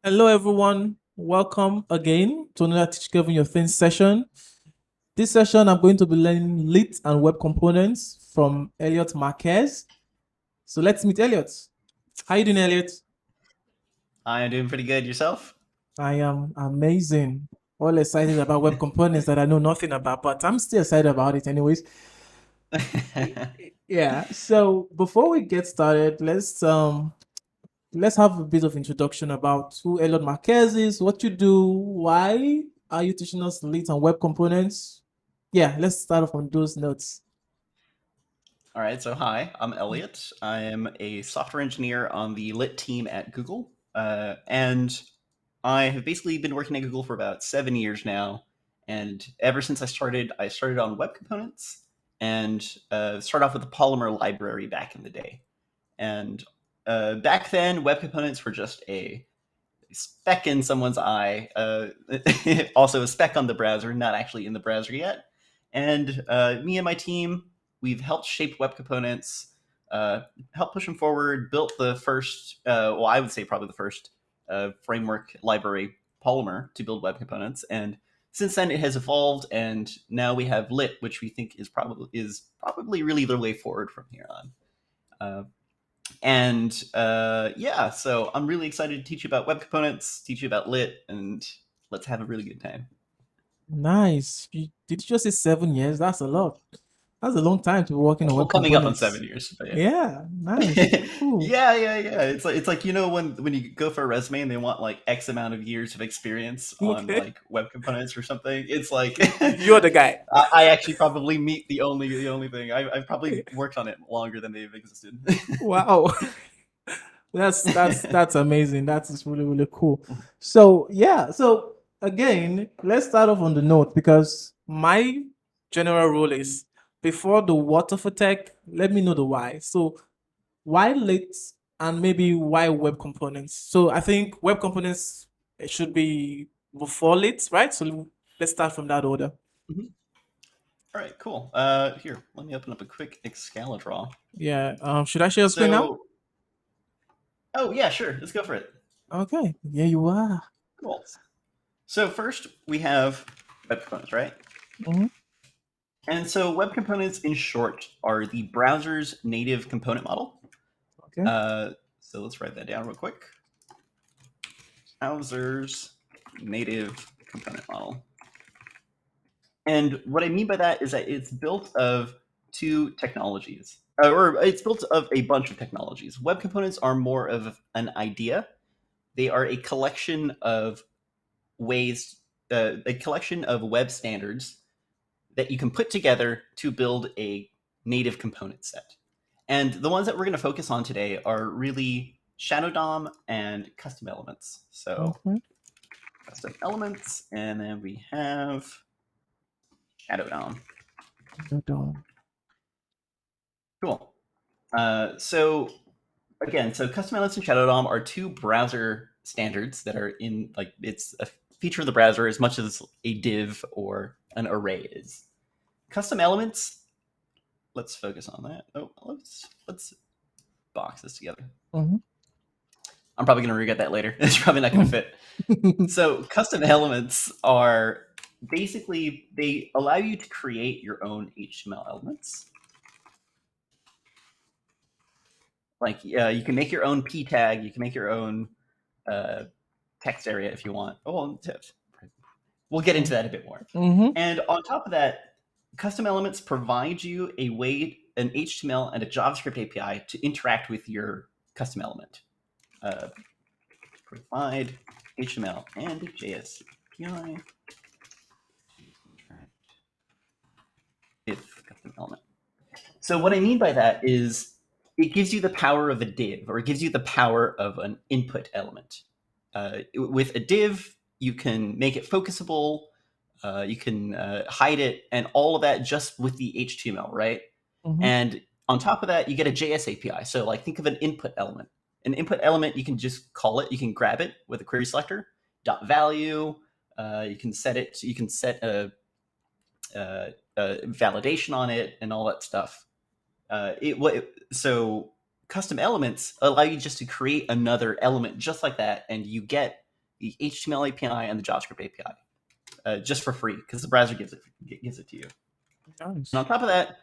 Hello, everyone. Welcome again to another Teach Kevin Your Things session. This session, I'm going to be learning Lit and web components from Elliott Marquez. So let's meet Elliott. How you doing, Elliott? I am doing pretty good. Yourself? I am amazing. All excited about web components that I know nothing about, but I'm still excited about it anyways. Yeah. So before we get started, let's have a bit of introduction about who Elliott Marquez is, what you do, why are you teaching us Lit and web components? Yeah, let's start off on those notes. All right. So, hi, I'm Elliot. I am a software engineer on the Lit team at Google. And I have basically been working at Google for about 7 years now. And ever since I started on web components and started off with the Polymer library back in the day. And back then, web components were just a speck in someone's eye, also a speck on the browser, not actually in the browser yet. And me and my team, we've helped shape web components, helped push them forward, built the first, well, I would say probably the first framework library, Polymer, to build web components. And since then, it has evolved, and now we have Lit, which we think is probably really the way forward from here on. Uh, and yeah, so I'm really excited to teach you about web components, teach you about Lit, and let's have a really good time. Nice. Did you just say 7 years? That's a lot. That's a long time to be working on Well, web coming up on components. 7 years, but yeah. Yeah, nice. Cool. Yeah. It's like when you go for a resume and they want like X amount of years of experience on Okay. like web components or something. It's like You're the guy. I actually probably meet the only thing. I've probably worked on it longer than they've existed. Wow. That's amazing. That is really, really cool. So yeah, so again, let's start off on the note because my general rule is before the what of a tech, let me know the why. So why lit and maybe why web components? So I think web components should be before lit, right? So let's start from that order. Mhm. All right, cool. Here, let me open up a quick Excalibur. Yeah. Should I share a screen now? So, oh yeah, sure. Let's go for it. Okay. Yeah, you are. Cool. So first we have web components, right? Mhm. And so web components, in short, are the browser's native component model. Okay. So let's write that down real quick. Browser's native component model. And what I mean by that is that it's built of two technologies, or it's built of a bunch of technologies. Web components are more of an idea. They are a collection of ways, a collection of web standards that you can put together to build a native component set. And the ones that we're going to focus on today are really Shadow DOM and custom elements. So Mhm. custom elements, and then we have Shadow DOM. Hold on. Cool. So again, so custom elements and Shadow DOM are two browser standards that are in like it's a feature of the browser as much as a div or an array is. Custom elements, let's focus on that. Oh, let's box this together. Mhm. I'm probably going to regret that later. It's probably not going to fit. So custom elements are basically they allow you to create your own HTML elements. Like you can make your own p tag, you can make your own uh, text area if you want. Oh, we'll get into that a bit more. Mhm. And on top of that, custom elements provide you a way, an HTML and a JavaScript API to interact with your custom element. Uh, Provide HTML and JS API interact with custom element. So what I mean by that is it gives you the power of a div, or it gives you the power of an input element. With a div, you can make it focusable, you can hide it, and all of that just with the HTML, right? Mhm. And on top of that, you get a JS API. So like think of an input element. An input element, you can just call it, you can grab it with a query selector, dot value. You can set it, you can set a validation on it and all that stuff. So custom elements allow you just to create another element just like that, and you get the HTML API and the JavaScript API just for free because the browser gives it to you. Nice. And on top of that,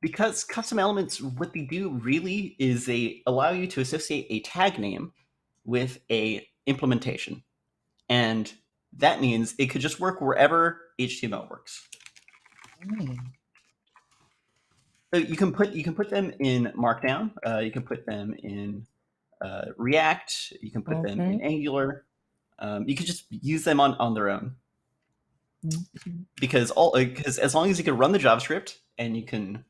because custom elements, what they do really is they allow you to associate a tag name with a implementation. And that means it could just work wherever HTML works. So you can put them in Markdown. You can put them in React. You can put them in Angular. You can just use them on their own. Because as long as you can run the JavaScript and you can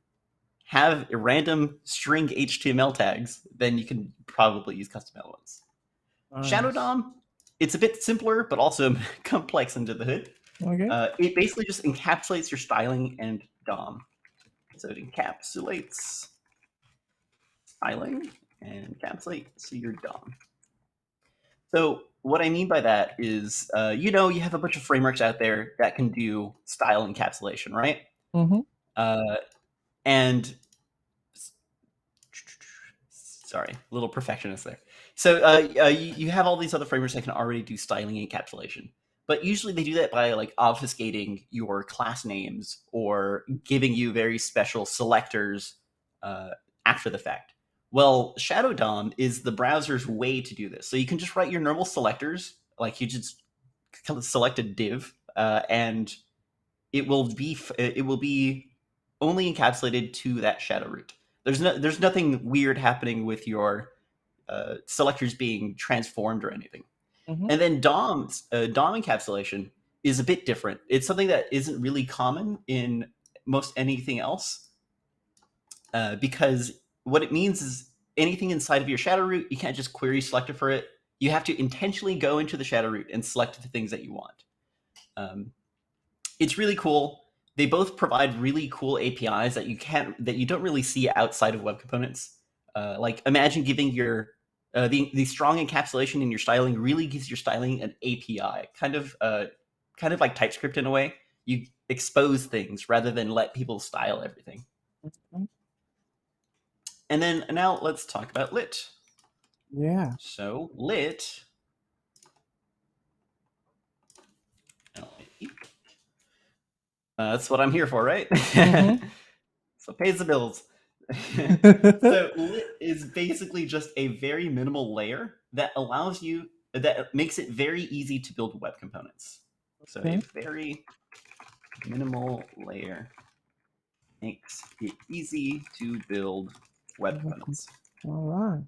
have a random string HTML tags, then you can probably use custom elements. Nice. Shadow DOM, it's a bit simpler, but also complex under the hood. Okay. It basically just encapsulates your styling and DOM. So it encapsulates styling and encapsulates your DOM. So what I mean by that is, you have a bunch of frameworks out there that can do style encapsulation, right? And sorry, a little perfectionist there. So you have all these other frameworks that can already do styling encapsulation, but usually they do that by like obfuscating your class names or giving you very special selectors after the fact. Well, Shadow DOM is the browser's way to do this. So you can just write your normal selectors, like you just select a div, and it will be only encapsulated to that shadow root. There's nothing weird happening with your selectors being transformed or anything. And then DOM encapsulation is a bit different. It's something that isn't really common in most anything else, because what it means is anything inside of your shadow root, you can't just query selector for it. You have to intentionally go into the shadow root and select the things that you want. It's really cool. They both provide really cool APIs that you don't really see outside of web components. Like imagine giving your the strong encapsulation in your styling really gives your styling an API, kind of like TypeScript in a way. You expose things rather than let people style everything. And then now let's talk about Lit. Yeah. So Lit. That's what I'm here for, right? So pays the bills. So Lit is basically just a very minimal layer that makes it very easy to build web components. So a very minimal layer makes it easy to build web components. All right.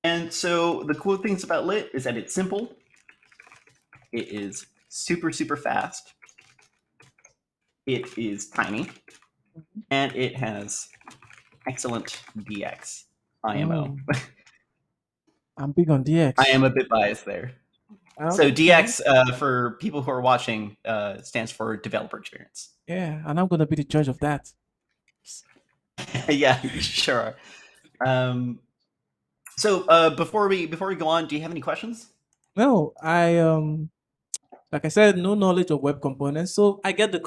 And so the cool things about Lit is that it's simple. It is super, super fast. It is tiny. And it has excellent DX, IMO. I'm big on DX. I am a bit biased there. So DX, for people who are watching, stands for developer experience. Yeah, and I'm going to be the judge of that. Yeah, sure. So before we go on, do you have any questions? No, like I said, no knowledge of web components, so I get the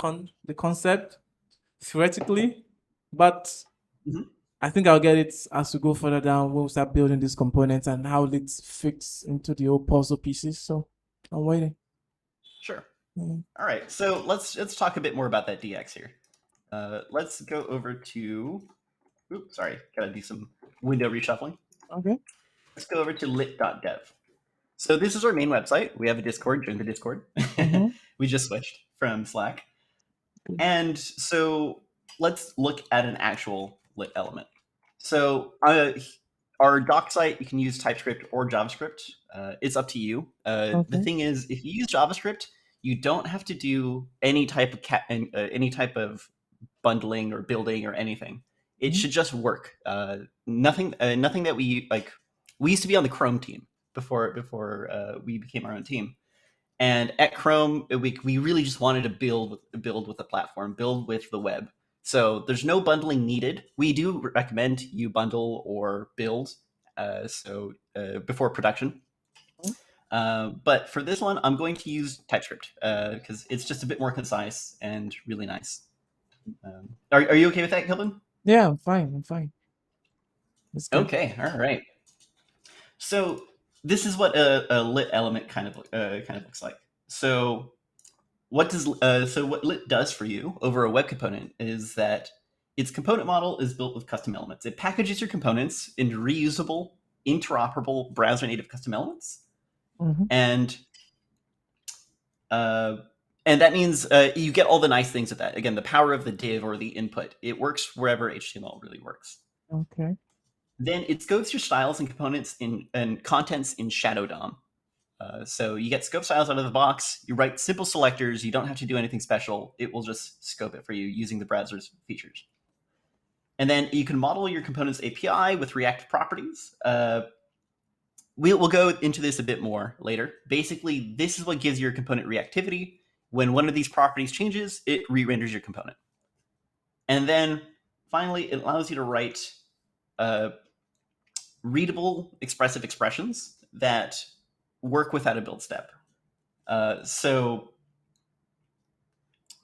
concept theoretically, but I think I'll get it as we go further down when we start building these components and how it fits into the old puzzle pieces. So I'm waiting. Sure. All right. So let's talk a bit more about that DX here. Let's go over to. Oops, sorry. Gotta do some window reshuffling. Okay. Let's go over to lit.dev. So this is our main website. We have a Discord. Join the Discord. We just switched from Slack. And so let's look at an actual Lit element. So our doc site, you can use TypeScript or JavaScript. It's up to you. The thing is, if you use JavaScript, you don't have to do any type of bundling or building or anything. It should just work. Nothing that we like. We used to be on the Chrome team before we became our own team. And at Chrome, we really just wanted to build with the platform, build with the web. So there's no bundling needed. We do recommend you bundle or build before production. But for this one, I'm going to use TypeScript because it's just a bit more concise and really nice. Are you okay with that, Kelvin? Yeah, I'm fine. Okay, all right. So this is what a lit element kind of looks like. So what lit does for you over a web component is that its component model is built with custom elements. It packages your components into reusable, interoperable browser native custom elements, and that means you get all the nice things of that. Again, the power of the div or the input. It works wherever HTML really works. Okay. Then it scopes your styles and components and contents in Shadow DOM. So you get scope styles out of the box. You write simple selectors. You don't have to do anything special. It will just scope it for you using the browser's features. And then you can model your components API with reactive properties. We'll go into this a bit more later. Basically, this is what gives your component reactivity. When one of these properties changes, it re-renders your component. And then finally, it allows you to write readable expressive expressions that work without a build step. So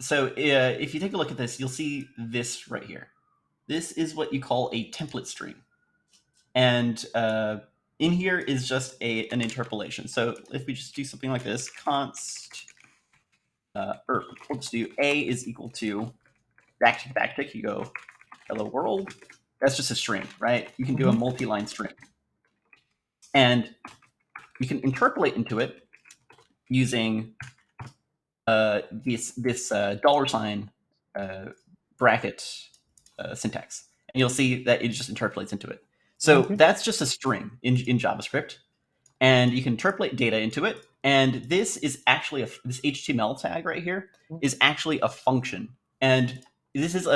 if you take a look at this, you'll see this right here. This is what you call a template string. And in here is just an interpolation. So if we just do something like this, const, or we'll just do a is equal to backtick, you go hello world. That's just a string, right? You can do a multi-line string. And you can interpolate into it using this $sign bracket syntax. And you'll see that it just interpolates into it. So that's just a string in JavaScript. And you can interpolate data into it. And this is actually this HTML tag right here is actually a function. And this is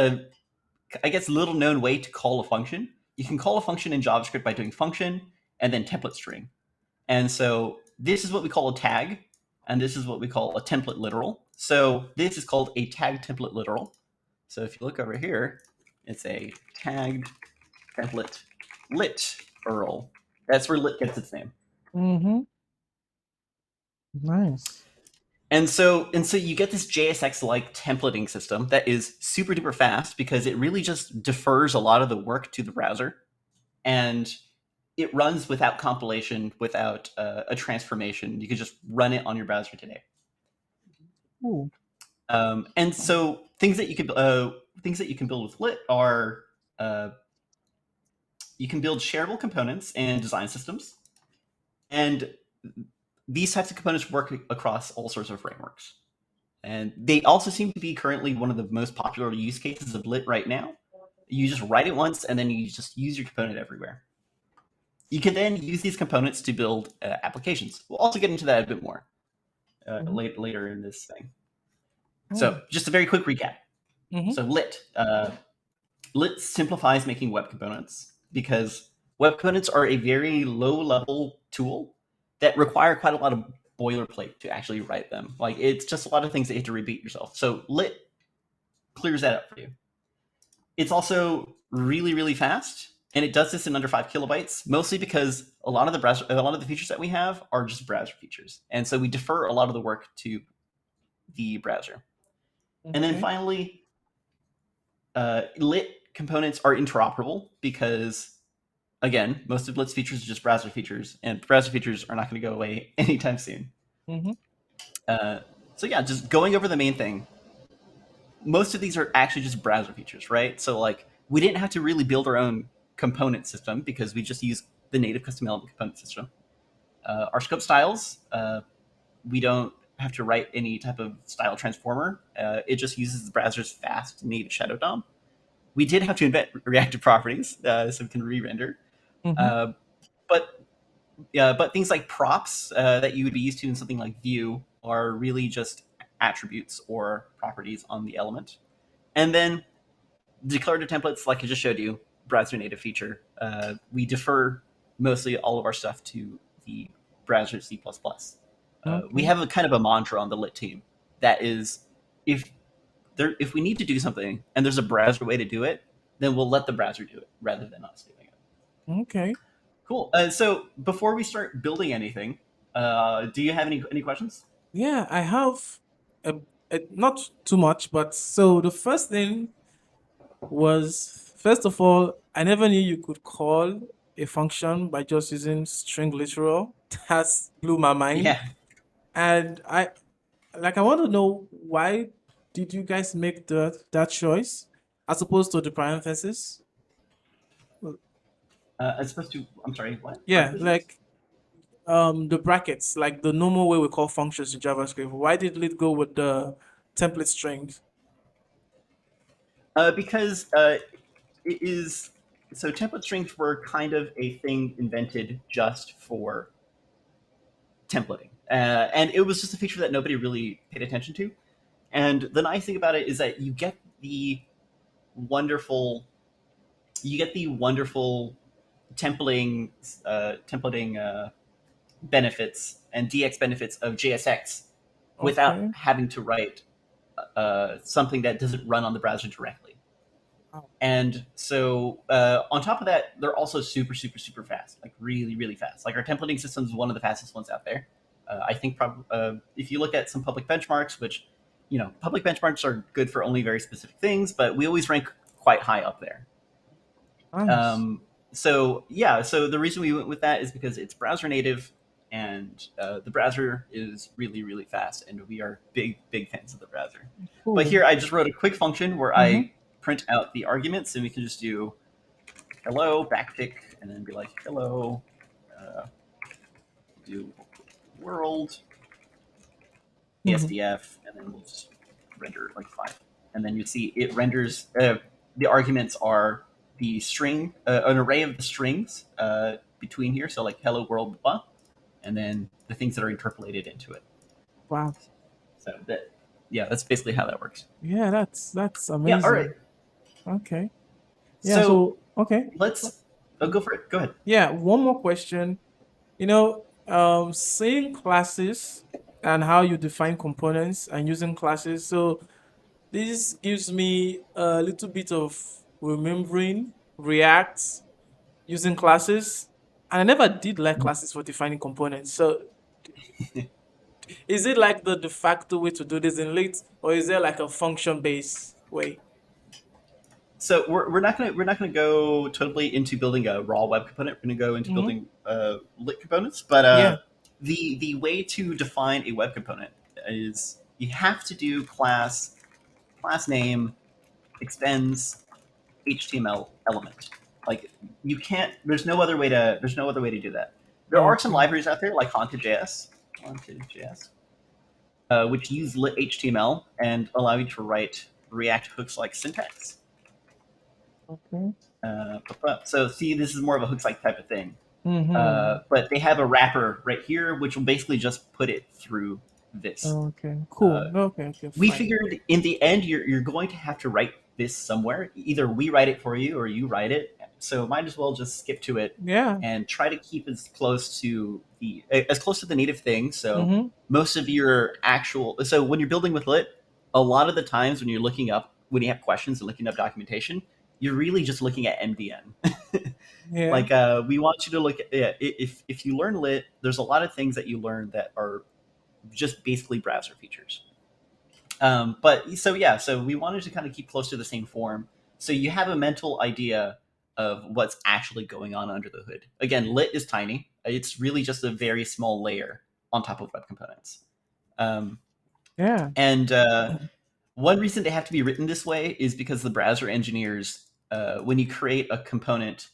I guess, little known way to call a function. You can call a function in JavaScript by doing function and then template string. And so this is what we call a tag, and this is what we call a template literal. So this is called a tag template literal. So if you look over here, it's a tagged template literal. That's where lit gets its name. Nice. And so you get this JSX-like templating system that is super duper fast because it really just defers a lot of the work to the browser, and it runs without compilation, without a transformation. You can just run it on your browser today. And so things that you can build with Lit are you can build shareable components and design systems, and these types of components work across all sorts of frameworks. And they also seem to be currently one of the most popular use cases of Lit right now. You just write it once, and then you just use your component everywhere. You can then use these components to build applications. We'll also get into that a bit more later in this thing. So just a very quick recap. So Lit simplifies making web components because web components are a very low-level tool that require quite a lot of boilerplate to actually write them. Like, it's just a lot of things that you have to repeat yourself. So Lit clears that up for you. It's also really, really fast, and it does this in under 5 kilobytes, mostly because a lot of the features that we have are just browser features, and so we defer a lot of the work to the browser. And then finally, Lit components are interoperable because, again, most of Lit's features are just browser features, and browser features are not going to go away anytime soon. So yeah, just going over the main thing, most of these are actually just browser features, right? So like, we didn't have to really build our own component system because we just use the native custom element component system. Our scope styles, we don't have to write any type of style transformer. It just uses the browser's fast native Shadow DOM. We did have to invent reactive properties so we can re-render. But things like props that you would be used to in something like Vue are really just attributes or properties on the element. And then declarative templates, like I just showed you, browser native feature. We defer mostly all of our stuff to the browser C++. We have a kind of a mantra on the Lit team that is, if we need to do something and there's a browser way to do it, then we'll let the browser do it rather than us doing it. Okay. Cool. So before we start building anything, do you have any questions? Yeah, I have not too much, but so the first thing was, first of all, I never knew you could call a function by just using string literal. That's blew my mind. Yeah. And I want to know, why did you guys make that choice as opposed to the parentheses? Well, As opposed to, I'm sorry, what? yeah, Parentheses? like the brackets, like the normal way we call functions in JavaScript. Why did it go with the template strings? Because it is so template strings were kind of a thing invented just for templating, and it was just a feature that nobody really paid attention to. And the nice thing about it is that wonderful you get the wonderful templating benefits and DX benefits of JSX without Okay. having to write something that doesn't run on the browser directly. Wow. And so on top of that, they're also super, super, super fast, like really, really fast. Like our templating system is one of the fastest ones out there. I think if you look at some public benchmarks, which, public benchmarks are good for only very specific things, but we always rank quite high up there. Nice. So the reason we went with that is because it's browser native, and the browser is really, really fast, and we are big, big fans of the browser. But Cool. here I just wrote a quick function where Mm-hmm. I print out the arguments, and we can just do hello backtick, and then be like hello, uh, do world Mm-hmm. ASDF, and then we'll just render like 5, and then you see it renders. The arguments are the string, an array of the strings between here, so like hello world, blah, and then the things that are interpolated into it. Wow. So yeah, that's basically how that works. Yeah, that's Yeah. All right. amazing. Okay. Yeah, So so okay. let's go for it. Go ahead. Yeah, one more question. Seeing classes and how you define components and using classes. So this gives me a little bit of remembering React using classes. And I never did like classes for defining components. So is it like the de facto way to do this in Lit, or is there like a function based way? So we're not gonna go totally into building a raw web component. We're gonna go into Mm-hmm. building lit components. But Yeah. the way to define a web component is you have to do class name extends HTML element. Like you can't. There's no other way to do that. There are some Okay. libraries out there like Haunted.js, which use lit HTML and allow you to write React hooks like syntax. Okay. So see, this is more of a hooks like type of thing. Mm-hmm. But they have a wrapper right here, which will basically just put it through this. Okay. Uh, Cool. Okay. Okay. we Fine. figured in the end, you're going to have to write this somewhere. Either we write it for you or you write it. So might as well just skip to it Yeah. and try to keep as close to the native thing. So Mm-hmm. most of your so when you're building with Lit, a lot of the times when you have questions and looking up documentation, you're really just looking at MDN. Yeah. Like we want you to look at, yeah, if you learn Lit, there's a lot of things that you learn that are just basically browser features. But so yeah, so we wanted to kind of keep close to the same form, so you have a mental idea of what's actually going on under the hood. Again, Lit is tiny; it's really just a very small layer on top of web components. Um, Yeah. and one reason they have to be written this way is because the browser engineers, when you create a component,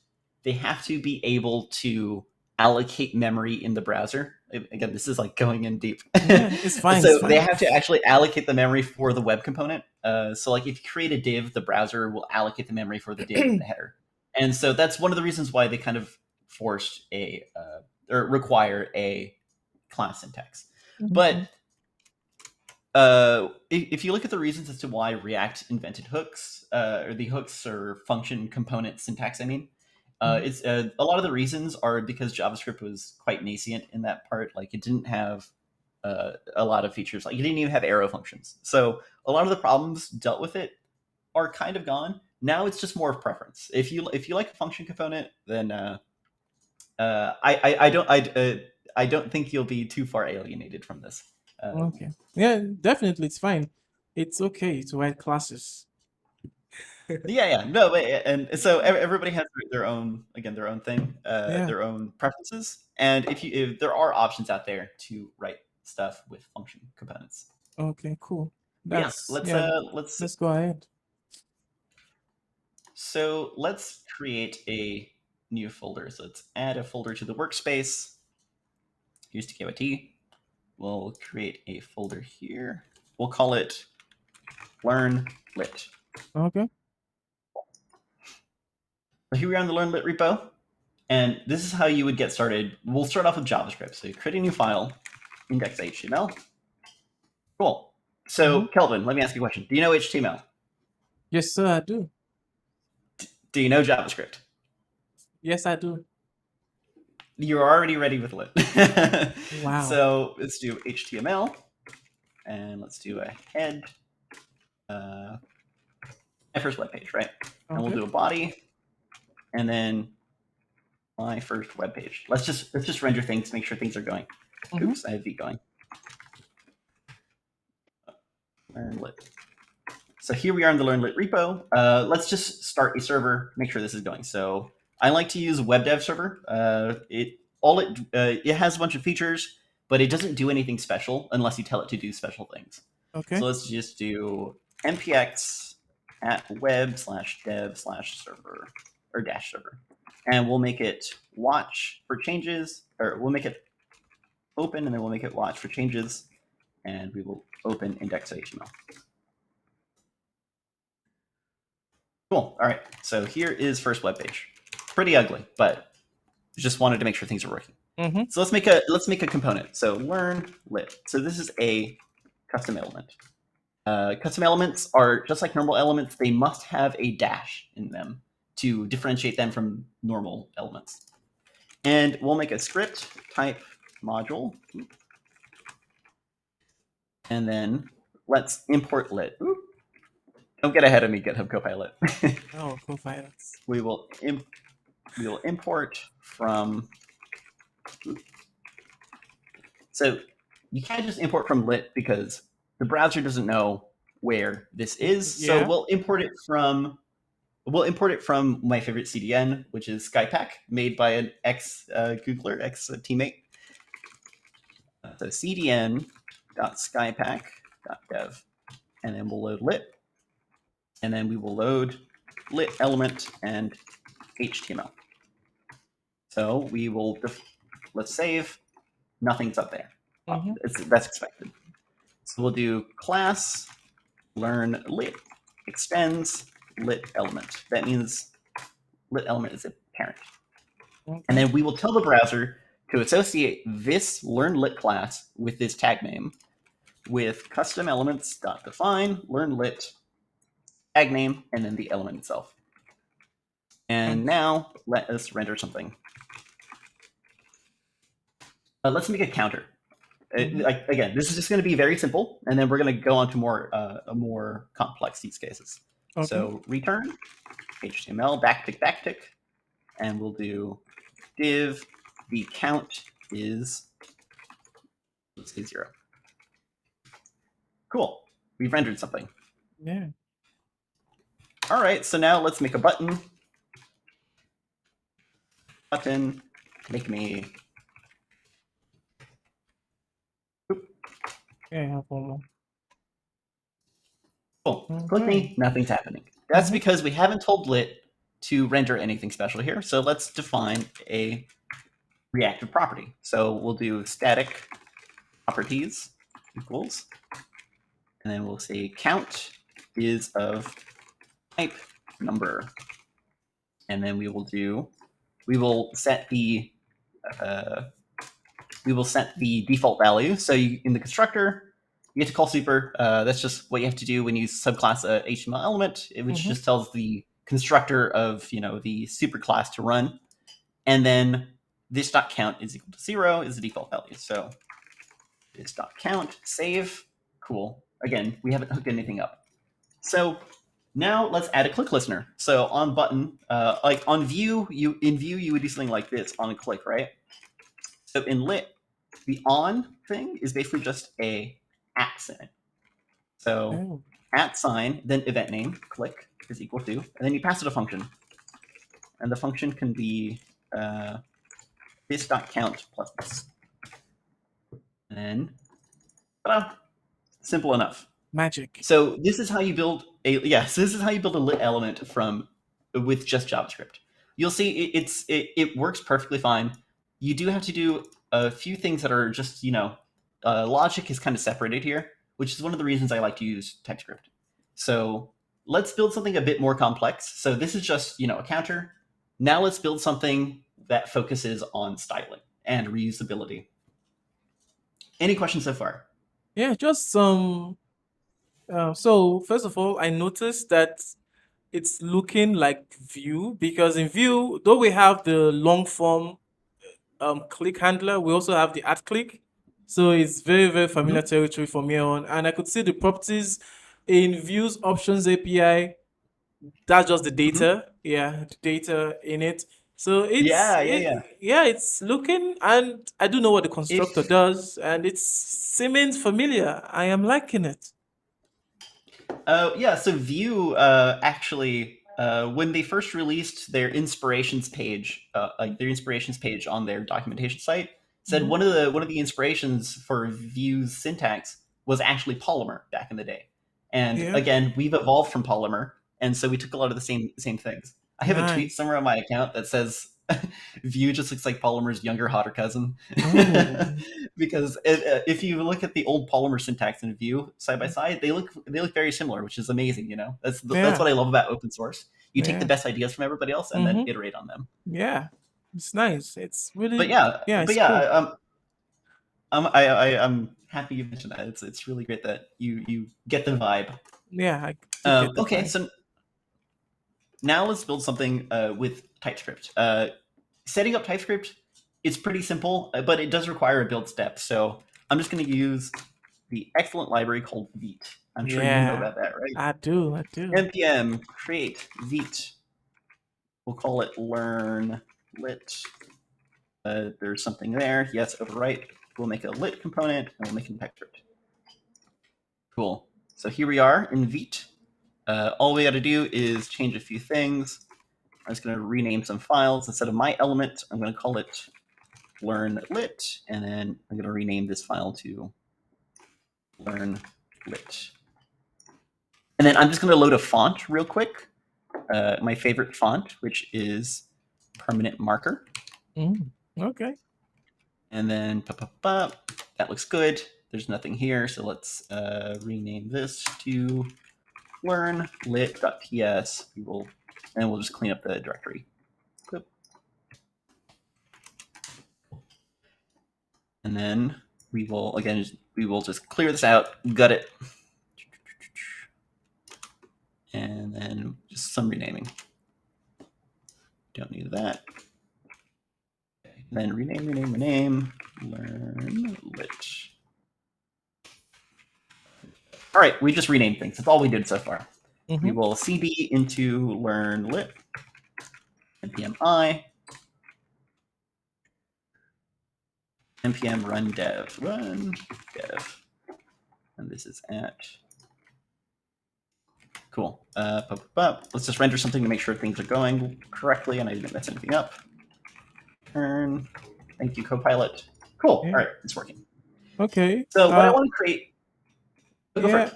they have to be able to allocate memory in the browser. Again, this is like going in deep. Yeah. It's fine. It's So they fine. have to actually allocate the memory for the web component. So like if you create a div, the browser will allocate the memory for the div in the header. And so that's one of the reasons why they kind of forced or require a class syntax. But Mhm. if you look at the reasons as to why React invented hooks, or the hooks or function component syntax, I mean, Mhm. it's a lot of the reasons are because JavaScript was quite nascent in that part. Like it didn't have a lot of features. Like it didn't even have arrow functions. So a lot of the problems dealt with it are kind of gone. Now it's just more of preference. If you like a function component, then I don't think you'll be too far alienated from this. Okay. Yeah, definitely it's fine. It's okay to write classes. Yeah. No, but, and so everybody has their own, again, their own thing, Yeah. their own preferences. And if there are options out there to write stuff with function components. Okay, cool. Yeah, That's yeah. Let's go ahead. So let's create a new folder. So let's add a folder to the workspace. Use TKYT. We'll create a folder here. We'll call it Learn Lit. Okay. So here we are in the Learn Lit repo. And this is how you would get started. We'll start off with JavaScript. So you create a new file, index.html. Cool. So Kelvin, let me ask you a question. Do you know HTML? Yes, sir, I do. Do you know JavaScript? Yes, I do. You're already ready with Lit. Wow. So let's do HTML. And let's do a head. My first web page, right? And we'll do a body. And then my first web page. Let's just render things, make sure things are going. Oops, I have Vue going. Learn Lit. So here we are in the Learn Lit repo. Let's just start a server, make sure this is going. So I like to use web dev server. It has a bunch of features, but it doesn't do anything special unless you tell it to do special things. Okay. So let's just do npx at web/dev/server or -server. And we'll make it watch for changes, or we'll make it open, and then we'll make it watch for changes, and we will open index.html. Cool. All right. So here is first web page. Pretty ugly, but just wanted to make sure things are working. So let's make a component. So learn lit. So this is a custom element. Custom elements are just like normal elements. They must have a dash in them to differentiate them from normal elements. And we'll make a script type module. And then let's import lit. Ooh. Don't get ahead of me, GitHub Copilot. Oh, Copilot. We will import from. So you can't just import from lit because the browser doesn't know where this is. Yeah. So we'll import it from my favorite CDN, which is Skypack, made by an ex-Googler, ex-teammate. So cdn.skypack.dev, and then we'll load lit, and then we will load lit element and HTML. So we will let's save. Nothing's up there. That's expected. So we'll do class learn lit extends lit element. That means lit element is a parent. And then we will tell the browser to associate this learn lit class with this tag name with custom elements.define learn lit tag name and then the element itself. And now let us render something. Let's make a counter. Again, this is just going to be very simple, and then we're going to go on to more complex use cases. So return HTML backtick, and we'll do div the count is, let's say 0. Cool. We've rendered something. Yeah. All right. So now let's make a button. Button. Make me. Okay, I have one more. Cool. Click me. Nothing's happening. That's because we haven't told lit to render anything special here. So let's define a reactive property. So we'll do static properties equals, and then we'll say count is of type number, and then we will set the default value. So in the constructor, you get to call super. That's just what you have to do when you subclass a HTML element, which just tells the constructor of the super class to run, and then this dot count is equal to 0 is the default value. So this dot count save. Cool. Again, we haven't hooked anything up. So now let's add a click listener. So on button, like on Vue, you would do something like this on a click, right? So in lit, the on thing is basically just a accent. So @, then event name, click, is equal to, and then you pass it a function. And the function can be this.count plus this. And then, ta-da, simple enough. Magic. So this is how you build a lit element with just JavaScript. You'll see it works perfectly fine. You do have to do a few things that are just, logic is kind of separated here, which is one of the reasons I like to use TypeScript. So let's build something a bit more complex. So this is just, a counter. Now let's build something that focuses on styling and reusability. Any questions so far? Yeah, just some. So first of all, I noticed that it's looking like Vue, because in Vue, though we have the long form click handler, we also have the @click. So it's very, very familiar territory from here on. And I could see the properties in Vue's options API. That's just the data. Yeah, the data in it. So Yeah. it's looking, and I do know what the constructor If does, and it's seeming familiar. I am liking it. So Vue actually, when they first released their inspirations page, on their documentation site, said Mhm. one of the inspirations for Vue's syntax was actually Polymer back in the day. And Yeah, again, we've evolved from Polymer, and so we took a lot of the same things. I have a tweet nice. somewhere on my account that says Vue just looks like Polymer's younger, hotter cousin. Oh, Because if you look at the old Polymer syntax and Vue side by side, they look very similar, which is amazing. That's yeah, what I love about open source. You take the yeah. best ideas from everybody else and then Mm-hmm. iterate on them. Yeah, it's nice. It's But really, yeah, yeah, but it's yeah, cool. I'm happy you mentioned that. It's really great that you get the vibe. Yeah, I do get the Okay, vibe. so now let's build something with TypeScript. Setting up TypeScript, it's pretty simple, but it does require a build step. So I'm just going to use the excellent library called Vite. I'm sure you know Yeah, about that, right? I do. I do. npm create Vite. We'll call it learn lit. There's something there. Yes, overwrite. We'll make a lit component and we'll make it in TypeScript. Cool. So here we are in Vite. All we got to do is change a few things. I'm just going to rename some files. Instead of my element, I'm going to call it learn lit, and then I'm going to rename this file to learn lit. And then I'm just going to load a font real quick. My favorite font, which is permanent marker. Okay. And then that looks good. There's nothing here, so let's rename this to learn lit.ps. We'll just clean up the directory. And then we will just clear this out, gut it, and then just some renaming. Don't need that. Okay. Then rename, learn lit. All right, we just renamed things. That's all we did so far. We will cd into learn lit, npm I, npm run dev, and this is at. Cool. Let's just render something to make sure things are going correctly and I didn't mess anything up. Turn. Thank you, Copilot. Cool. Yeah. All right, it's working. Okay. So what I want to create. Go for Yeah,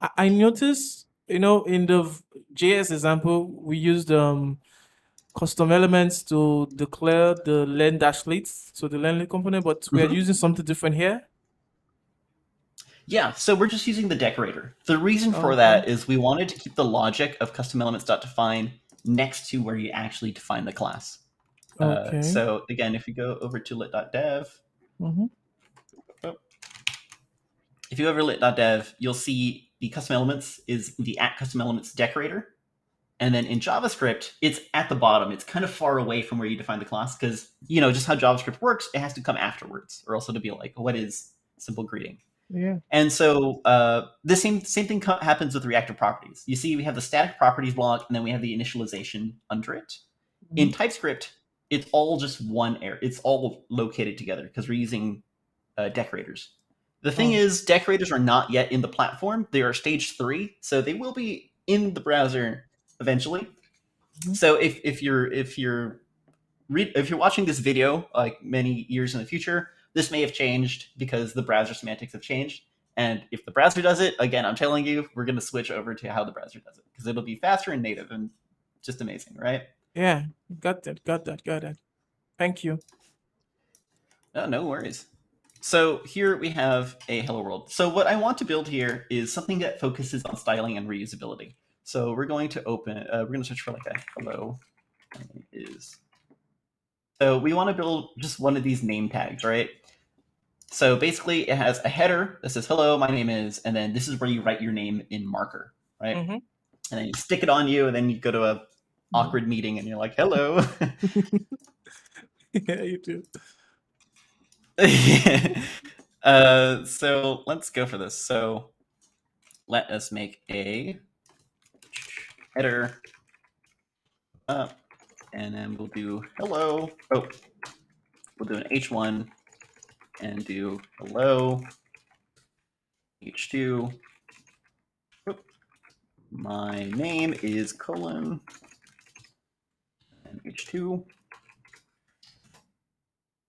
it. I noticed, in the JS example, we used custom elements to declare the len-lit, so the len-lit component, but we are using something different here. Yeah, so we're just using the decorator. The reason for Okay. that is we wanted to keep the logic of custom elements.define next to where you actually define the class. Okay. So again, if you go over to lit.dev, if you go over to lit.dev, you'll see the custom elements is the @custom elements decorator. And then in JavaScript, it's at the bottom. It's kind of far away from where you define the class because, just how JavaScript works, it has to come afterwards or else it'll be like, what is simple greeting? Yeah. And so the same thing happens with reactive properties. You see, we have the static properties block, and then we have the initialization under it. In TypeScript, it's all just one area. It's all located together because we're using decorators. The thing is, decorators are not yet in the platform. They are stage 3, so they will be in the browser eventually. So if you're watching this video like many years in the future, this may have changed because the browser semantics have changed. And if the browser does it, again, I'm telling you, we're going to switch over to how the browser does it because it'll be faster and native and just amazing, right? Yeah, got that. Thank you. Oh, no worries. So here we have a hello world. So what I want to build here is something that focuses on styling and reusability. So we're going to we're going to search for like a hello is. So we want to build just one of these name tags, right? So basically it has a header that says, hello, my name is, and then this is where you write your name in marker, right? And then you stick it on you, and then you go to a awkward meeting and you're like, hello. Yeah, you do. So let's go for this. So let us make a header up, and then we'll do hello. Oh, we'll do an H1 and do hello H2. Oh, my name is colon and H2.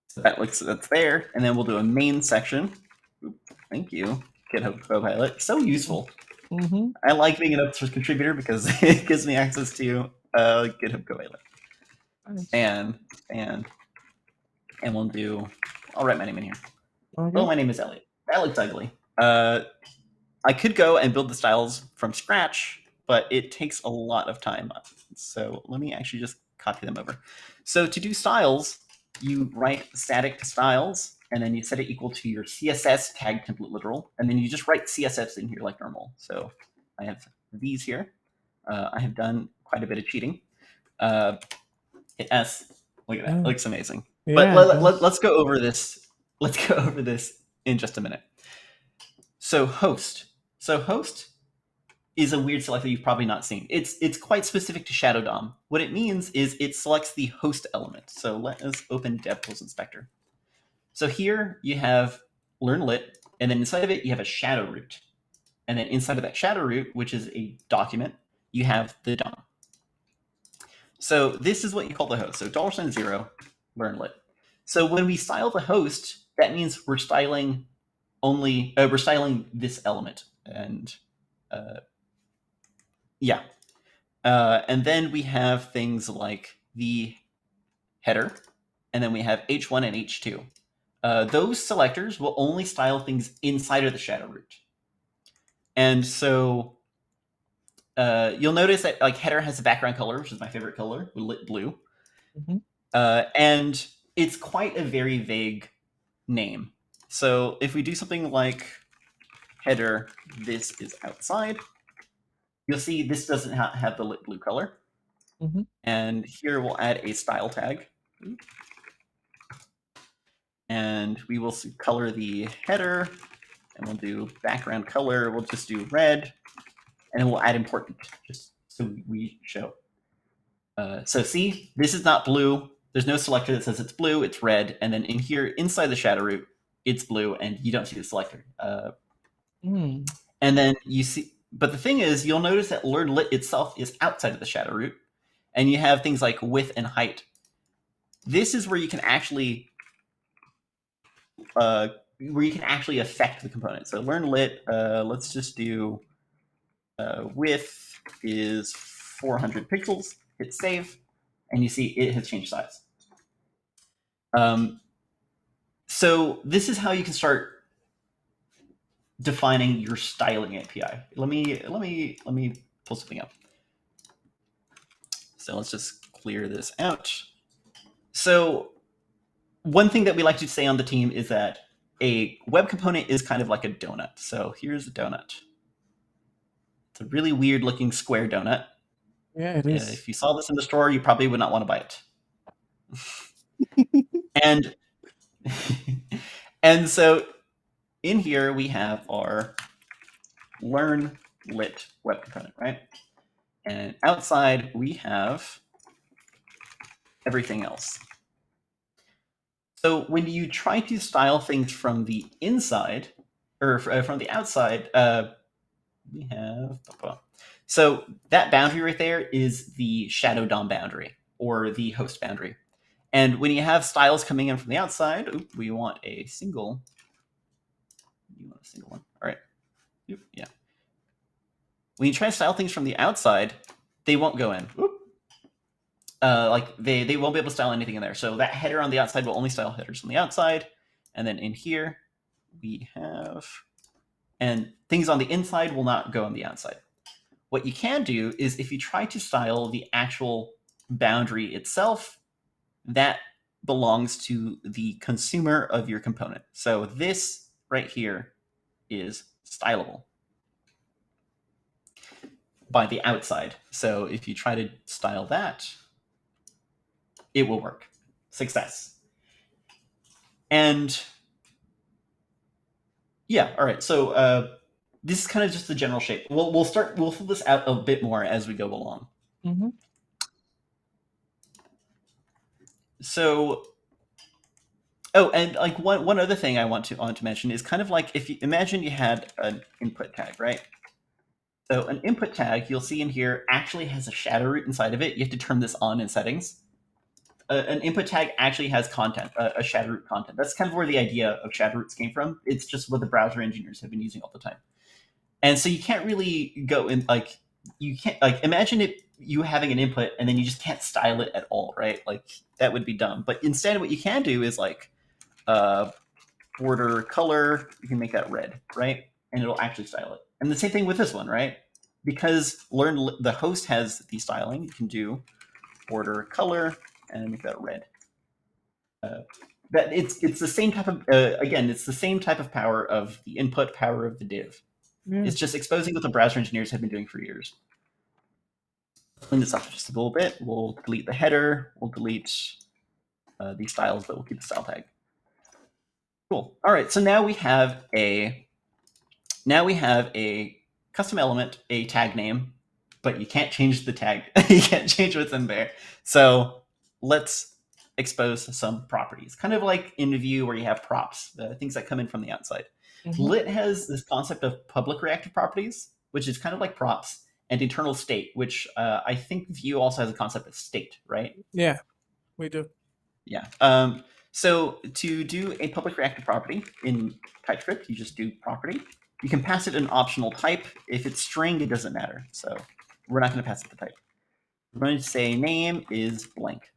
So that's there, and then we'll do a main section. Oop, thank you, GitHub Copilot. So useful. I like being an open source contributor because it gives me access to GitHub Copilot. And we'll do. I'll write my name in here. Oh, my name is Elliott. That looks ugly. I could go and build the styles from scratch, but it takes a lot of time. So let me actually just copy them over. So to do styles, you write static to styles, and then you set it equal to your CSS tag template literal, and then you just write CSS in here like normal. So I have these here. I have done quite a bit of cheating. Hit S. Look at that. It looks amazing. But let's go over this. Let's go over this in just a minute. So host. So host is a weird select that you've probably not seen. It's quite specific to Shadow DOM. What it means is it selects the host element. So let us open DevTools Inspector. So here you have learn lit, and then inside of it you have a shadow root. And then inside of that shadow root, which is a document, you have the DOM. So this is what you call the host. So $0 learn lit. So when we style the host, that means we're styling only we're styling this element, and yeah. And then we have things like the header, and then we have H1 and H2. Those selectors will only style things inside of the shadow root. And so you'll notice that like header has a background color, which is my favorite color, lit blue. And it's quite a very vague name. So if we do something like header, this is outside, you'll see this doesn't have the lit blue color. And here we'll add a style tag. And we will color the header, and we'll do background color. We'll just do red, and then we'll add important, just so we show. So see, this is not blue. There's no selector that says it's blue, it's red. And then in here, inside the shadow root, it's blue, and you don't see the selector. And then you see, but the thing is, you'll notice that learn lit itself is outside of the shadow root, and you have things like width and height. This is where you can actually affect the component. So learn lit, let's just do width is 400 pixels, hit save, and you see it has changed size. So this is how you can start defining your styling API. Let me pull something up. So let's just clear this out. So one thing that we like to say on the team is that a web component is kind of like a donut. So here's a donut. It's a really weird looking square donut. Yeah, it is. If you saw this in the store, you probably would not want to buy it. And so in here we have our learn lit web component, right? And outside we have everything else. So when you try to style things from the inside, or from the outside, we have, so that boundary right there is the shadow DOM boundary or the host boundary. And when you have styles coming in from the outside, we want a single. You want a single one. All right. Yeah. When you try to style things from the outside, they won't go in. Like they won't be able to style anything in there. So that header on the outside will only style headers on the outside. And then in here, we have, and things on the inside will not go on the outside. What you can do is if you try to style the actual boundary itself, that belongs to the consumer of your component. So this right here is stylable by the outside. So if you try to style that, it will work. Success. And yeah, all right. So this is kind of just the general shape. We'll fill this out a bit more as we go along. Mm-hmm. So, oh, and like one other thing I want to mention is kind of like if you imagine you had an input tag, right? So an input tag you'll see in here actually has a shadow root inside of it. You have to turn this on in settings. An input tag actually has content, a shadow root content. That's kind of where the idea of shadow roots came from. It's just what the browser engineers have been using all the time. And so you can't really go in, like, you can't, like, imagine it, you having an input and then you just can't style it at all, right? Like, that would be dumb. But instead, what you can do is, like, border color, you can make that red, right? And it'll actually style it. And the same thing with this one, right? Because the host has the styling, you can do border color and make that red. That it's the same type of again, it's the same type of power of the input power of the div. Yeah. It's just exposing what the browser engineers have been doing for years. Clean this up just a little bit. We'll delete the header. We'll delete these styles, but we'll keep the style tag. Cool. All right. So now we have a custom element, a tag name, but you can't change the tag. You can't change what's in there. So let's expose some properties, kind of like in Vue where you have props, things that come in from the outside. Mm-hmm. Lit has this concept of public reactive properties, which is kind of like props, and internal state, which I think Vue also has a concept of state, right? Yeah, we do. Yeah. So to do a public reactive property in TypeScript, you just do property. You can pass it an optional type. If it's string, it doesn't matter. So we're not going to pass it the type. We're going to say name is blank.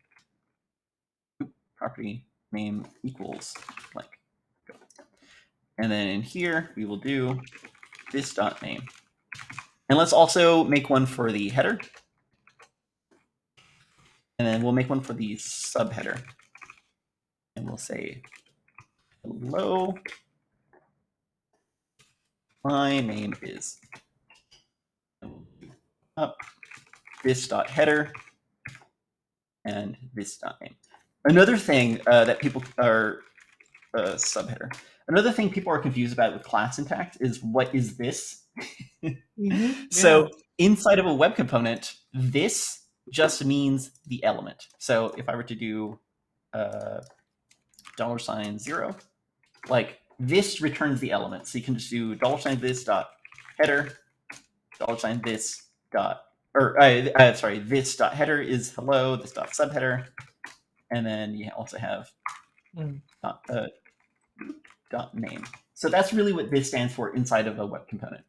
Property name equals blank. Go. And then in here, we will do this dot name. And let's also make one for the header. And then we'll make one for the subheader. And we'll say, hello, my name is. And we'll do up this dot header and this dot name. Another thing that people are subheader. Another thing people are confused about with class syntax is what is this? Mm-hmm. So inside of a web component, this just means the element. So if I were to do $0, like this returns the element. So you can just do $this dot header, $this dot, or sorry, this dot header is hello, this dot subheader, and then you also have dot name. So that's really what this stands for inside of a web component.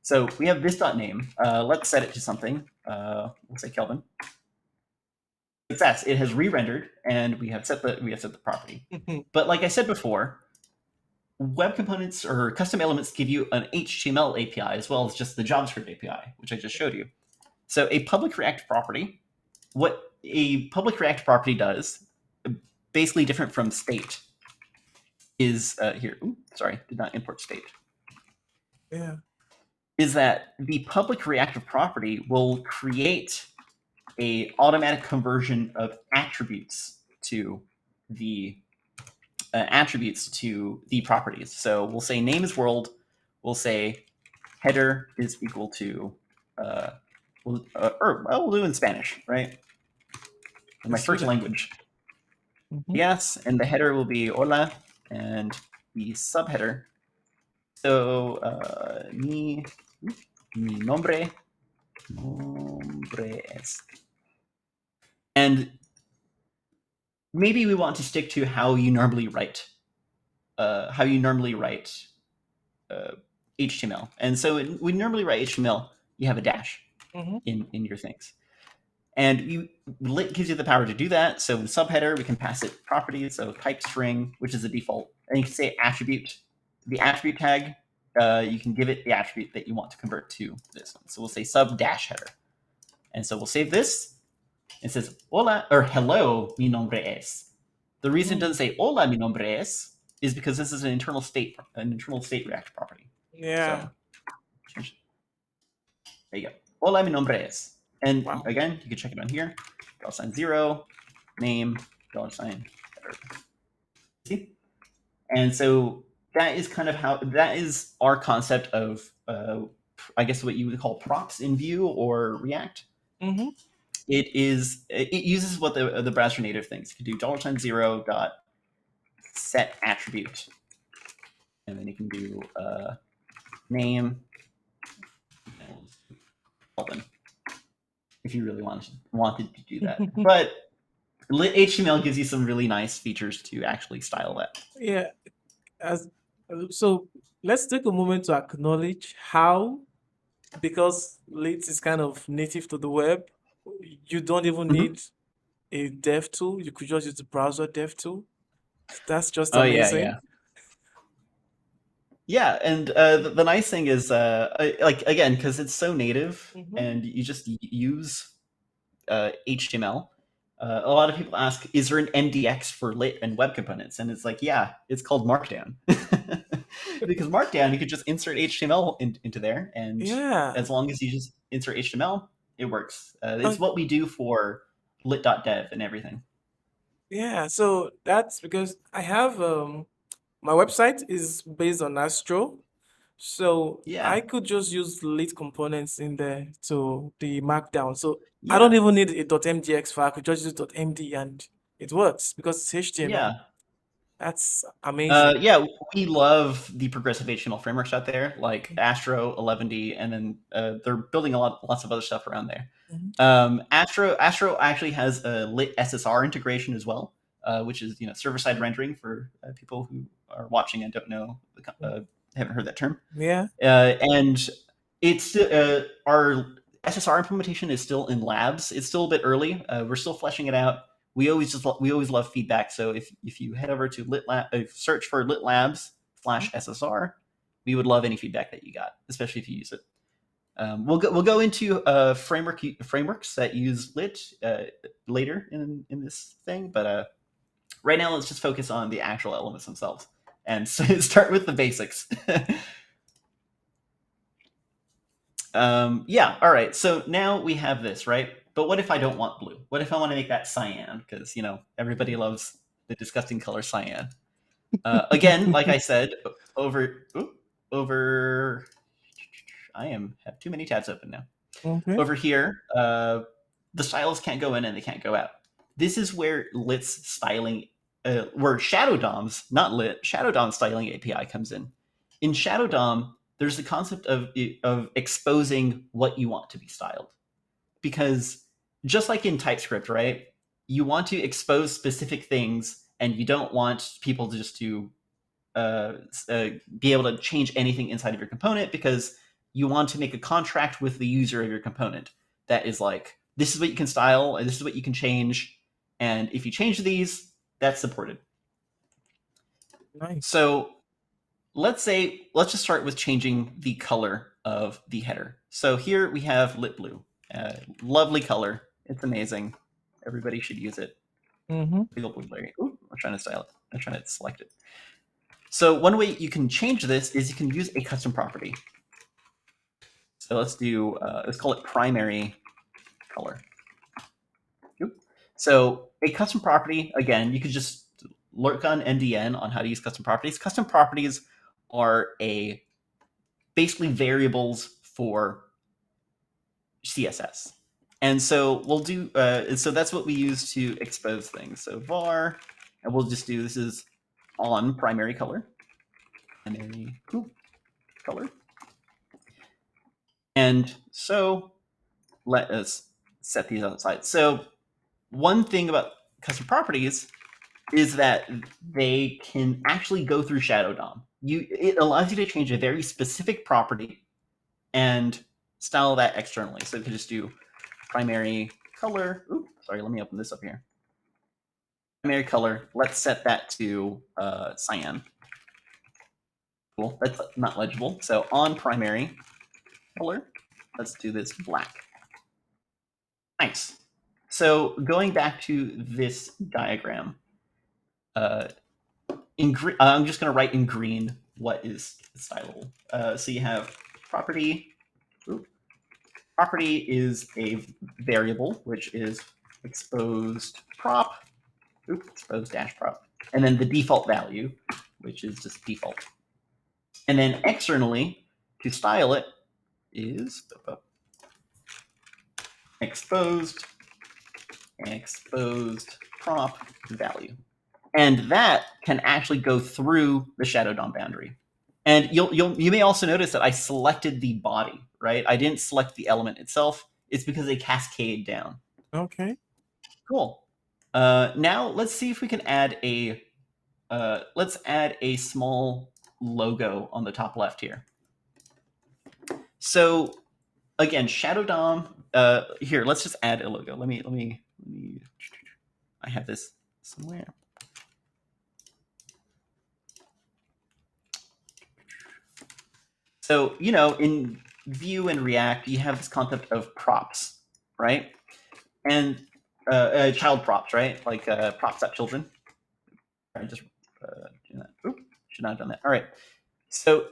So we have this dot name. Let's set it to something. We'll say Kelvin. Success. It has re-rendered, and we have set the property. But like I said before, web components or custom elements give you an HTML API as well as just the JavaScript API, which I just showed you. So a public reactive property, what a public reactive property does, basically different from state, is here. Ooh, sorry, did not import state. Yeah. Is that the public reactive property will create a automatic conversion of attributes to the properties. So we'll say name is world. We'll say header is equal to we'll do in Spanish, right? My first language. Mm-hmm. Yes, and the header will be hola, and the subheader So mi nombre es. And maybe we want to stick to how you normally write HTML. And so when we normally write HTML, you have a dash in your things. And Lit gives you the power to do that. So in subheader, we can pass it properties, so type string, which is the default. And you can say attribute. The attribute tag, you can give it the attribute that you want to convert to this one. So we'll say sub dash header. And so we'll save this. It says hola or hello, mi nombre es. The reason it doesn't say hola, mi nombre es is because this is an internal state React property. Yeah. So there you go. Hola, mi nombre es. And Wow. again, you can check it on here. $0, name, $. See? And so that is kind of that is our concept of, I guess what you would call props in Vue or React. It uses what the browser native things. You can do $0 dot set attribute, and then you can do name and if you really wanted to do that. But Lit HTML gives you some really nice features to actually style that. Yeah. So let's take a moment to acknowledge how, because Lit is kind of native to the web, you don't even need a dev tool. You could just use the browser dev tool. That's just amazing. Yeah, and the nice thing is, like again, because it's so native, and you just use HTML. A lot of people ask, "Is there an MDX for Lit and web components?" And it's like, yeah, it's called Markdown, because Markdown you could just insert HTML into there, and as long as you just insert HTML, it works. It's what we do for lit.dev and everything. Yeah, so that's because I have my website is based on Astro. So I could just use Lit components in there to the Markdown. So I don't even need a .mdx file. I could just use .md and it works because it's HTML. Yeah. That's amazing. Yeah, we love the progressive HTML frameworks out there, like Astro, 11D, and then they're building lots of other stuff around there. Astro actually has a Lit SSR integration as well, which is server-side rendering for people who are watching and don't know, haven't heard that term. Yeah. And it's our SSR implementation is still in labs. It's still a bit early. We're still fleshing it out. We always love feedback. So if you head over to LitLab, search for litlabs/SSR, we would love any feedback that you got, especially if you use it. We'll go into frameworks that use Lit later in this thing, but right now let's just focus on the actual elements themselves and start with the basics. Yeah, all right. So now we have this, right? But what if I don't want blue? What if I want to make that cyan? Because everybody loves the disgusting color cyan. Again, like I said, over. I have too many tabs open now. Okay. Over here, the styles can't go in and they can't go out. This is where Lit's styling, where Shadow DOM's, not Lit, Shadow DOM styling API comes in. In Shadow DOM, there's the concept of exposing what you want to be styled. Because just like in TypeScript, right, you want to expose specific things and you don't want people to just be able to change anything inside of your component, because you want to make a contract with the user of your component that is like, this is what you can style and this is what you can change. And if you change these, that's supported. Nice. So let's just start with changing the color of the header. So here we have Lit Blue. Lovely color. It's amazing. Everybody should use it. Big old blueberry. Ooh, I'm trying to style it. I'm trying to select it. So one way you can change this is you can use a custom property. So let's call it primary color. So a custom property, again, you could just look on NDN on how to use custom properties. Custom properties are basically variables for CSS. And so we'll do, so that's what we use to expose things. So var, and we'll just do, this is on primary color. Primary, cool. color. And so let us set these outside. So one thing about custom properties is that they can actually go through Shadow DOM. It allows you to change a very specific property and style that externally. So you can just do primary color. Oops, sorry, let me open this up here. Primary color, let's set that to cyan. Cool, that's not legible. So on primary color, let's do this black. Nice. So going back to this diagram, in green, I'm just going to write in green what is stylable. So you have property. Oops. Property is a variable, which is exposed prop. Oops, exposed dash prop. And then the default value, which is just default. And then externally, to style it, is exposed prop value. And that can actually go through the Shadow DOM boundary. And you may also notice that I selected the body, right? I didn't select the element itself. It's because they cascade down. Okay. Cool. Now let's see if we can add a let's add a small logo on the top left here. So again, Shadow DOM. Here, let's just add a logo. Let me. I have this somewhere. So, in Vue and React, you have this concept of props, right? And child props, right? Like props.children. I just do that. Oop, should not have done that. All right. So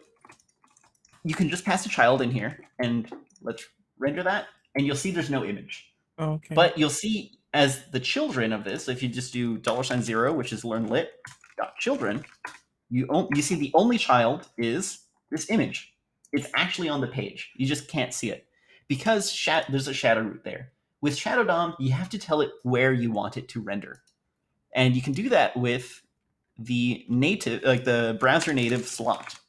you can just pass a child in here, and let's render that, and you'll see there's no image. Okay. But you'll see as the children of this, if you just do $0, which is learn lit.children, you see the only child is this image. It's actually on the page. You just can't see it because there's a shadow root there. With Shadow DOM, you have to tell it where you want it to render. And you can do that with the native, like the browser native slot.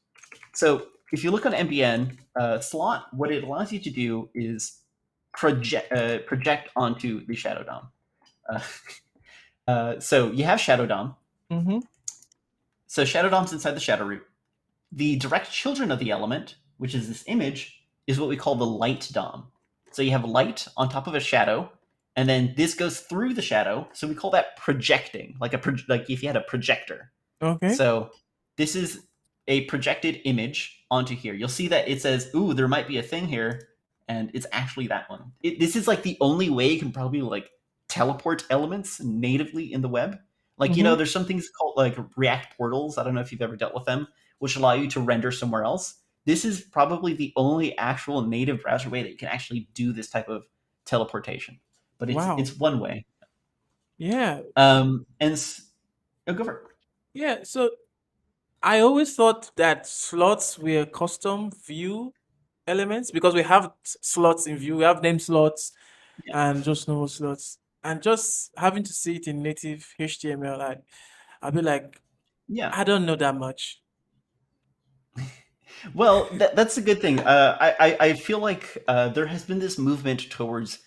So if you look on MBN, slot, what it allows you to do is project onto the Shadow DOM. So you have Shadow DOM. Mm-hmm. So Shadow DOM's inside the shadow root. The direct children of the element, which is this image, is what we call the light DOM. So you have light on top of a shadow, and then this goes through the shadow. So we call that projecting, like if you had a projector. Okay. So this is a projected image onto here. You'll see that it says, "Ooh, there might be a thing here," and it's actually that one. This is like the only way you can probably like teleport elements natively in the web. Like there's some things called like React portals. I don't know if you've ever dealt with them, which allow you to render somewhere else. This is probably the only actual native browser way that you can actually do this type of teleportation. But it's one way. Yeah. And go for it. Yeah. So I always thought that slots were custom Vue elements because we have slots in Vue. We have name slots and just normal slots. And just having to see it in native HTML, I'll be like, I don't know that much. Well, that's a good thing. I feel like there has been this movement towards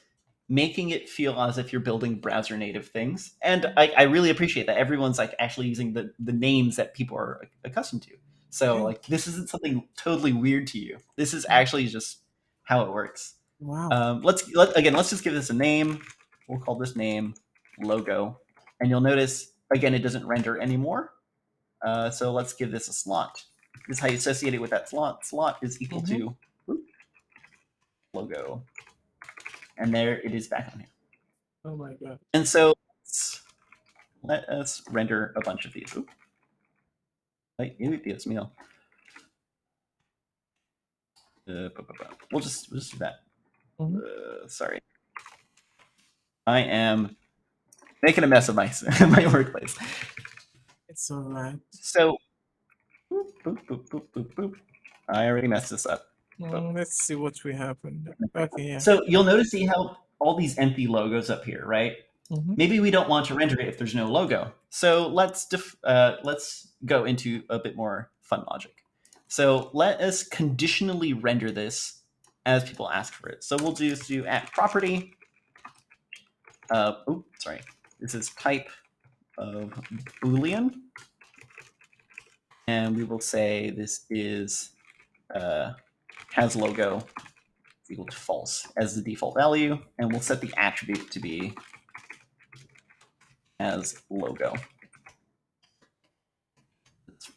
making it feel as if you're building browser native things, and I really appreciate that everyone's like actually using the names that people are accustomed to. So like this isn't something totally weird to you. This is actually just how it works. Wow. Let's just give this a name. We'll call this name logo, and you'll notice again it doesn't render anymore. So let's give this a slot. This is how you associate it with that slot. Slot is equal to logo. And there it is back on here. Oh my God. And so let us render a bunch of these. Oops. Dios mío. We'll just do that. Sorry. I am making a mess of my my workplace. It's all right. So I already messed this up. Let's see what we happen. Okay, yeah. So you'll notice you have all these empty logos up here, right? Maybe we don't want to render it if there's no logo. So let's go into a bit more fun logic. So let us conditionally render this as people ask for it. So we'll just do at property. Sorry. This is type of Boolean. And we will say this is has logo equal to false as the default value. And we'll set the attribute to be as logo. Let's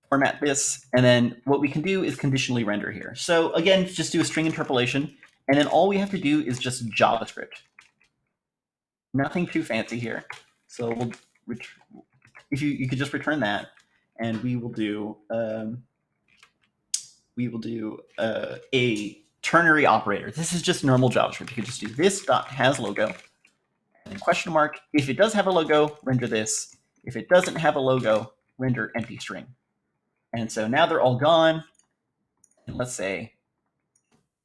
format this. And then what we can do is conditionally render here. So again, just do a string interpolation. And then all we have to do is just JavaScript. Nothing too fancy here. So we'll if you could just return that, and we will do a ternary operator. This is just normal JavaScript. You could just do this dot has logo and question mark. If it does have a logo, render this. If it doesn't have a logo, render empty string. And so now they're all gone. And let's say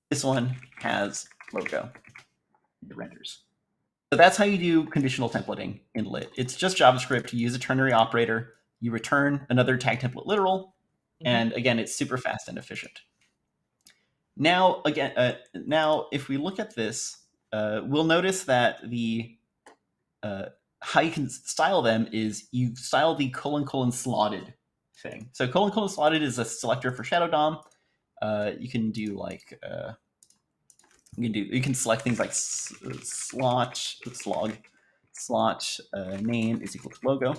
this one has logo. It renders. So that's how you do conditional templating in Lit. It's just JavaScript. You use a ternary operator. You return another tag template literal. And again, it's super fast and efficient. Now, again, now if we look at this, we'll notice that the how you can style them is you style the : slotted thing. So : slotted is a selector for Shadow DOM. You can do like you can select things like slot name is equal to logo,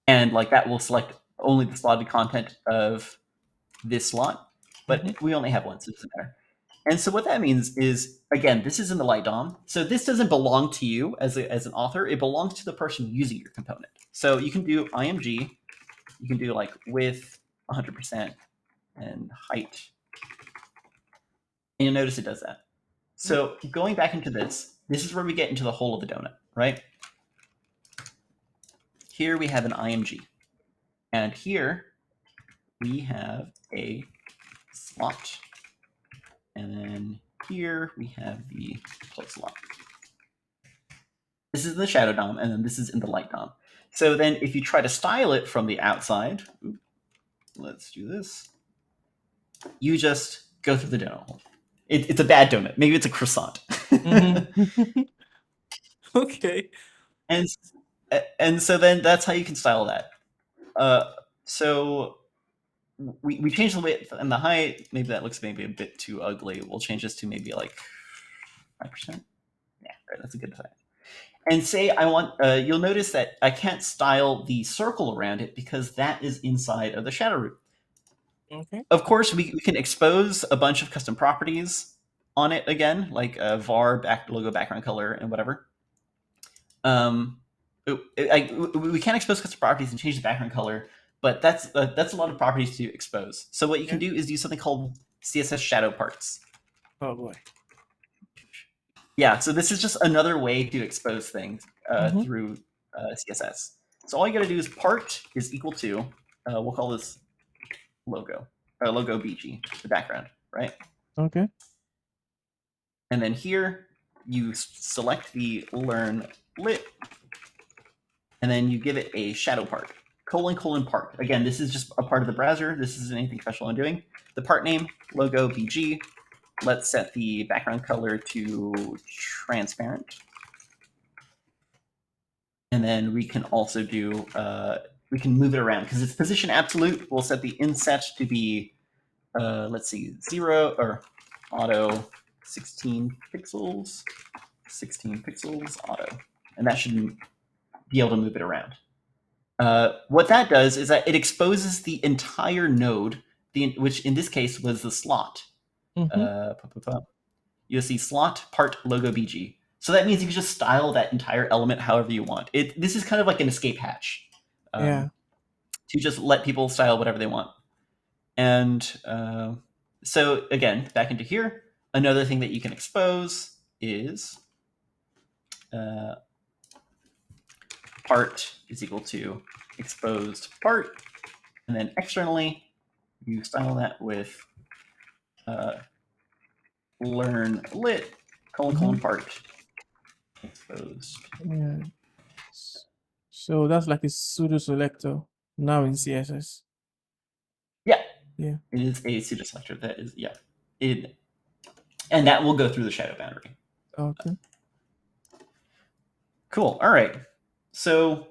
and like that will select only the slotted content of this slot, but we only have one, so it doesn't matter. And so what that means is, again, this is in the light DOM. So this doesn't belong to you as an author. It belongs to the person using your component. So you can do img. You can do like width 100% and height. And you'll notice it does that. So going back into this is where we get into the hole of the donut, right? Here we have an img. And here we have a slot. And then here we have the close slot. This is the shadow DOM, and then this is in the light DOM. So then if you try to style it from the outside, let's do this. You just go through the donut hole. It's a bad donut. Maybe it's a croissant. Okay. And so then that's how you can style that. So we changed the width and the height. Maybe that looks maybe a bit too ugly. We'll change this to maybe like 5%. Yeah, right, that's a good size. And say I want, you'll notice that I can't style the circle around it because that is inside of the shadow root. Okay. Of course, we can expose a bunch of custom properties on it again, like var logo background color and whatever. We can't expose custom properties and change the background color, but that's a lot of properties to expose. So what you can do is use something called CSS shadow parts. Oh boy. Yeah, so this is just another way to expose things through CSS. So all you got to do is part is equal to, we'll call this logo BG, the background, right? Okay. And then here you select the learn lit, and then you give it a shadow part, : part. Again, this is just a part of the browser. This isn't anything special I'm doing. The part name, logo BG. Let's set the background color to transparent. And then we can also do, we can move it around because it's position absolute. We'll set the inset to be, let's see, 0 or auto 16 pixels, auto. And that should be able to move it around. What that does is that it exposes the entire node, which in this case was the slot. You'll see slot part logo BG. So that means you can just style that entire element however you want. This is kind of like an escape hatch. To just let people style whatever they want. And so again, back into here, another thing that you can expose is part is equal to exposed part. And then externally, you style that with learn lit : part exposed. Yeah. So that's like a pseudo selector now in CSS. Yeah, Yeah. It is a pseudo selector. That is, yeah. And that will go through the shadow boundary. Okay. Cool. All right. So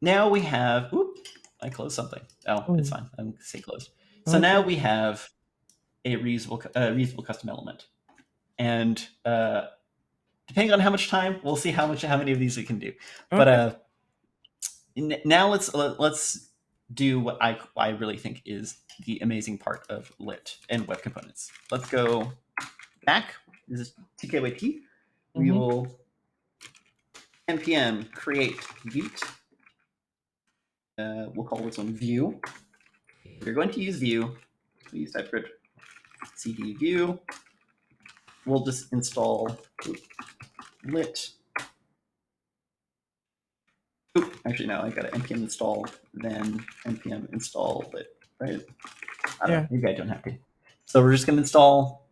now we have. Oop, I closed something. Oh, it's fine. I'm gonna say closed. So now Okay. we have a reusable custom element, and depending on how much time, we'll see how many of these we can do. Okay. But now let's do what I really think is the amazing part of Lit and web components. Let's go back. This is TKYT. We Mm-hmm. will npm create Vue. We'll call this one Vue. If you're going to use Vue, please type cd Vue. We'll just install Lit. Oop, actually, no, I got to npm install, then npm install Lit, right? I don't know. Maybe I don't have to. So we're just going to install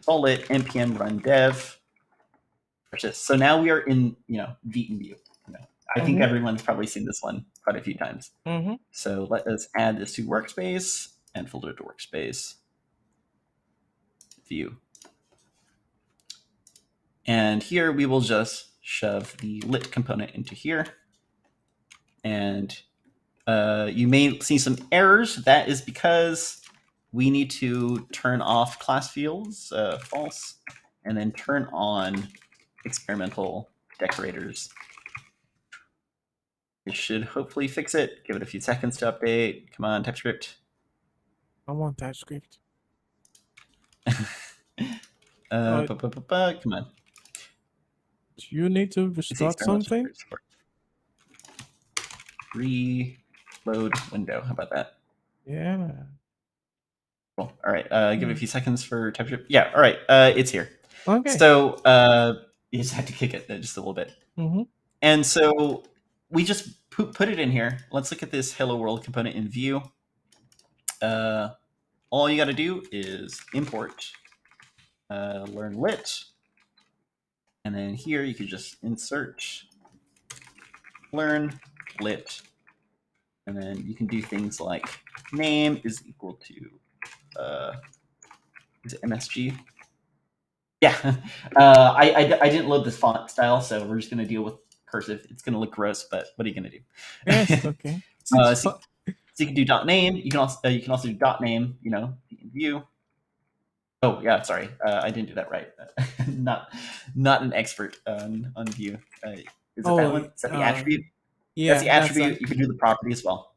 Lit, npm run dev. So now we are in, Vue. I think everyone's probably seen this one quite a few times. Mm-hmm. So let us add this to workspace and folder to workspace, Vue. And here we will just shove the lit component into here. And you may see some errors. That is because we need to turn off class fields, false, and then turn on experimental decorators. This should hopefully fix it. Give it a few seconds to update. Come on, TypeScript. I want TypeScript. Come on. Do you need to restart something? Reload window. How about that? Yeah. Cool. All right. Give it a few seconds for TypeScript. Yeah. All right. It's here. Okay. So you just have to kick it just a little bit. Mm-hmm. And so we just put it in here. Let's look at this hello world component in Vue. All you got to do is import learn lit. And then here you could just insert learn lit. And then you can do things like name is equal to is it MSG? Yeah. I didn't load this font style, so we're just going to deal with cursive. It's going to look gross, but what are you going to do? Yes. Okay. So you can do .name. You can also do .name. In Vue. Oh yeah, sorry, I didn't do that right. not an expert on Vue. Is it that one? Is that the attribute? Yeah, that's the attribute. You can do the property as well.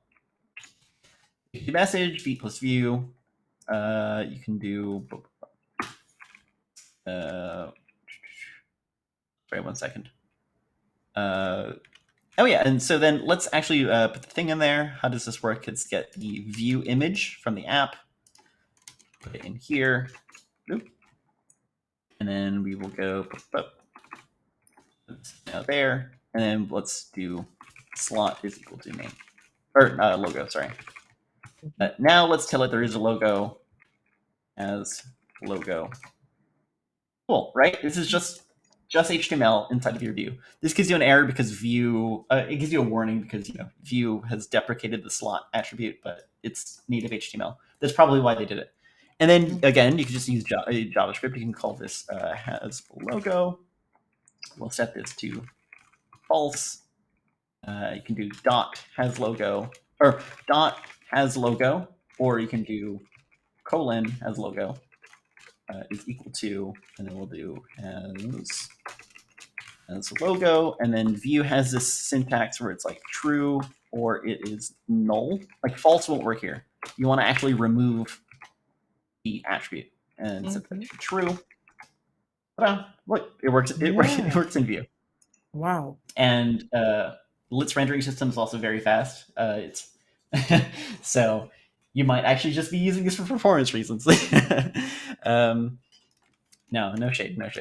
You can do message v plus Vue. You can do. Sorry, 1 second. Oh yeah, and so then let's actually put the thing in there. How does this work? Let's get the Vue image from the app. Put it in here. Oop. And then we will go now there, and then let's do slot is equal to name or logo. Sorry. Now let's tell it there is a logo as logo. Cool, right? This is just HTML inside of your Vue. This gives you an error because Vue. It gives you a warning because Vue has deprecated the slot attribute, but it's native HTML. That's probably why they did it. And then again, you can just use JavaScript. You can call this has logo. We'll set this to false. You can do dot has logo or dot has logo, or you can do colon has logo is equal to, and then we'll do as logo, and then Vue has this syntax where it's like true or it is null. Like false won't work here. You want to actually remove the attribute and set that to true. Well, look, it works. It works in Vue. Wow. And Lit's rendering system is also very fast. It's so you might actually just be using this for performance reasons. No shade. But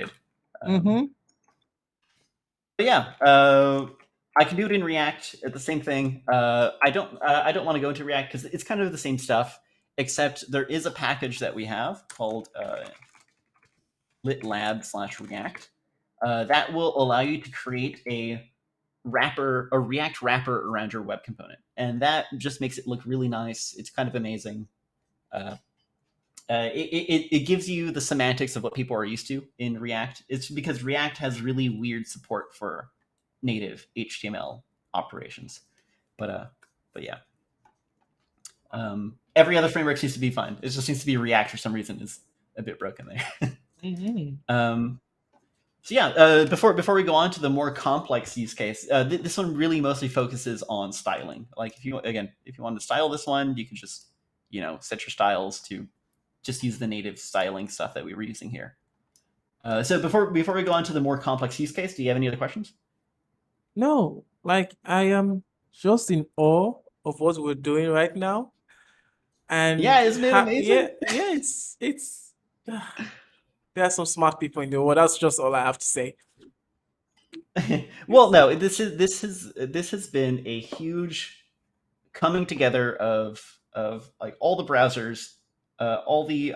yeah, I can do it in React. It's the same thing. I don't want to go into React because it's kind of the same stuff, except there is a package that we have called litlab/react that will allow you to create a React wrapper around your web component, and that just makes it look really nice. It's kind of amazing. It gives you the semantics of what people are used to in React. It's because React has really weird support for native HTML operations, but yeah. Every other framework seems to be fine. It just seems to be React for some reason is a bit broken there. So yeah, before we go on to the more complex use case, this one really mostly focuses on styling. Like if you want to style this one, you can just set your styles to just use the native styling stuff that we were using here. So before we go on to the more complex use case, do you have any other questions? No, like I am just in awe of what we're doing right now. Yeah, And isn't it amazing? yeah, it's there are some smart people in the world. That's just all I have to say. Well, no, this has been a huge coming together of like all the browsers, all the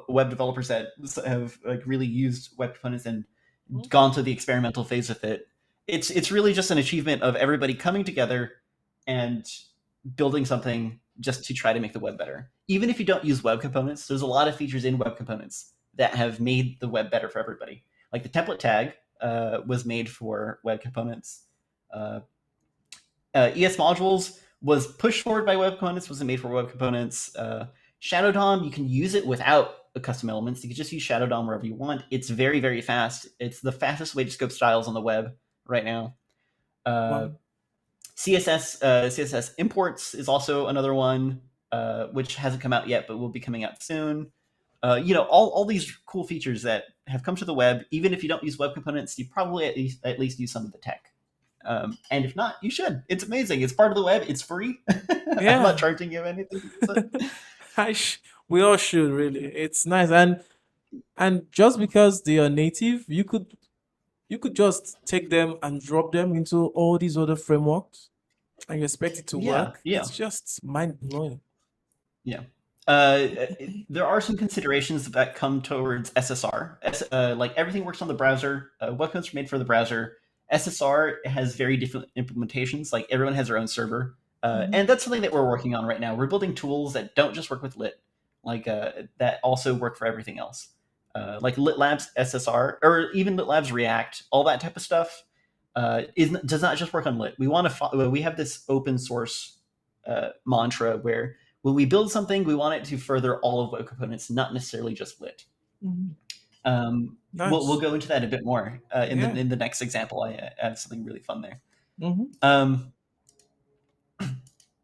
web developers that have like really used web components and gone to the experimental phase with it. It's really just an achievement of everybody coming together and building something just to try to make the web better. Even if you don't use web components, there's a lot of features in web components that have made the web better for everybody. Like the template tag was made for web components. ES modules was pushed forward by web components, wasn't made for web components. Shadow DOM, you can use it without the custom elements. You can just use Shadow DOM wherever you want. It's very, very fast. It's the fastest way to scope styles on the web right now. Wow. CSS imports is also another one, which hasn't come out yet, but will be coming out soon. All these cool features that have come to the web. Even if you don't use web components, you probably at least use some of the tech. And if not, you should. It's amazing. It's part of the web. It's free. I'm not Yeah. charging you anything to use it. We all should really. It's nice. And just because they are native, you could just take them and drop them into all these other frameworks and you expect it to Yeah, work. yeah, It's just mind blowing. yeah. There are some considerations that come towards SSR. Like everything works on the browser. Web codes are made for the browser. SSR has very different implementations. Like everyone has their own server, Mhm. and that's something that we're working on right now. We're building tools that don't just work with Lit, like that also work for everything else. Like LitLabs SSR or even LitLabs React, all that type of stuff does not just work on Lit. We have this open source mantra where when we build something, we want it to further all of web components, not necessarily just Lit. Mhm. We'll Nice. go into that a bit more Yeah. in the next example. I have something really fun there. Hmm. Um,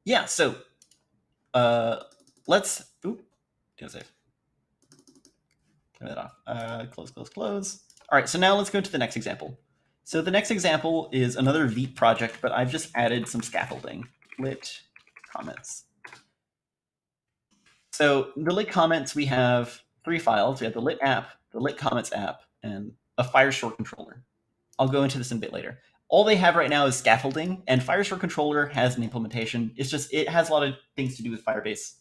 yeah, so let's. Oop, don't save. Turn that off. Close, close, close. All right, so now let's go to the next example. So the next example is another Vite project, but I've just added some scaffolding. Lit comments. So the Lit comments, we have 3 files. We have the Lit app, the Lit comments app, and a Firestore controller. I'll go into this in a bit later. All they have right now is scaffolding, and Firestore controller has an implementation. It has a lot of things to do with Firebase.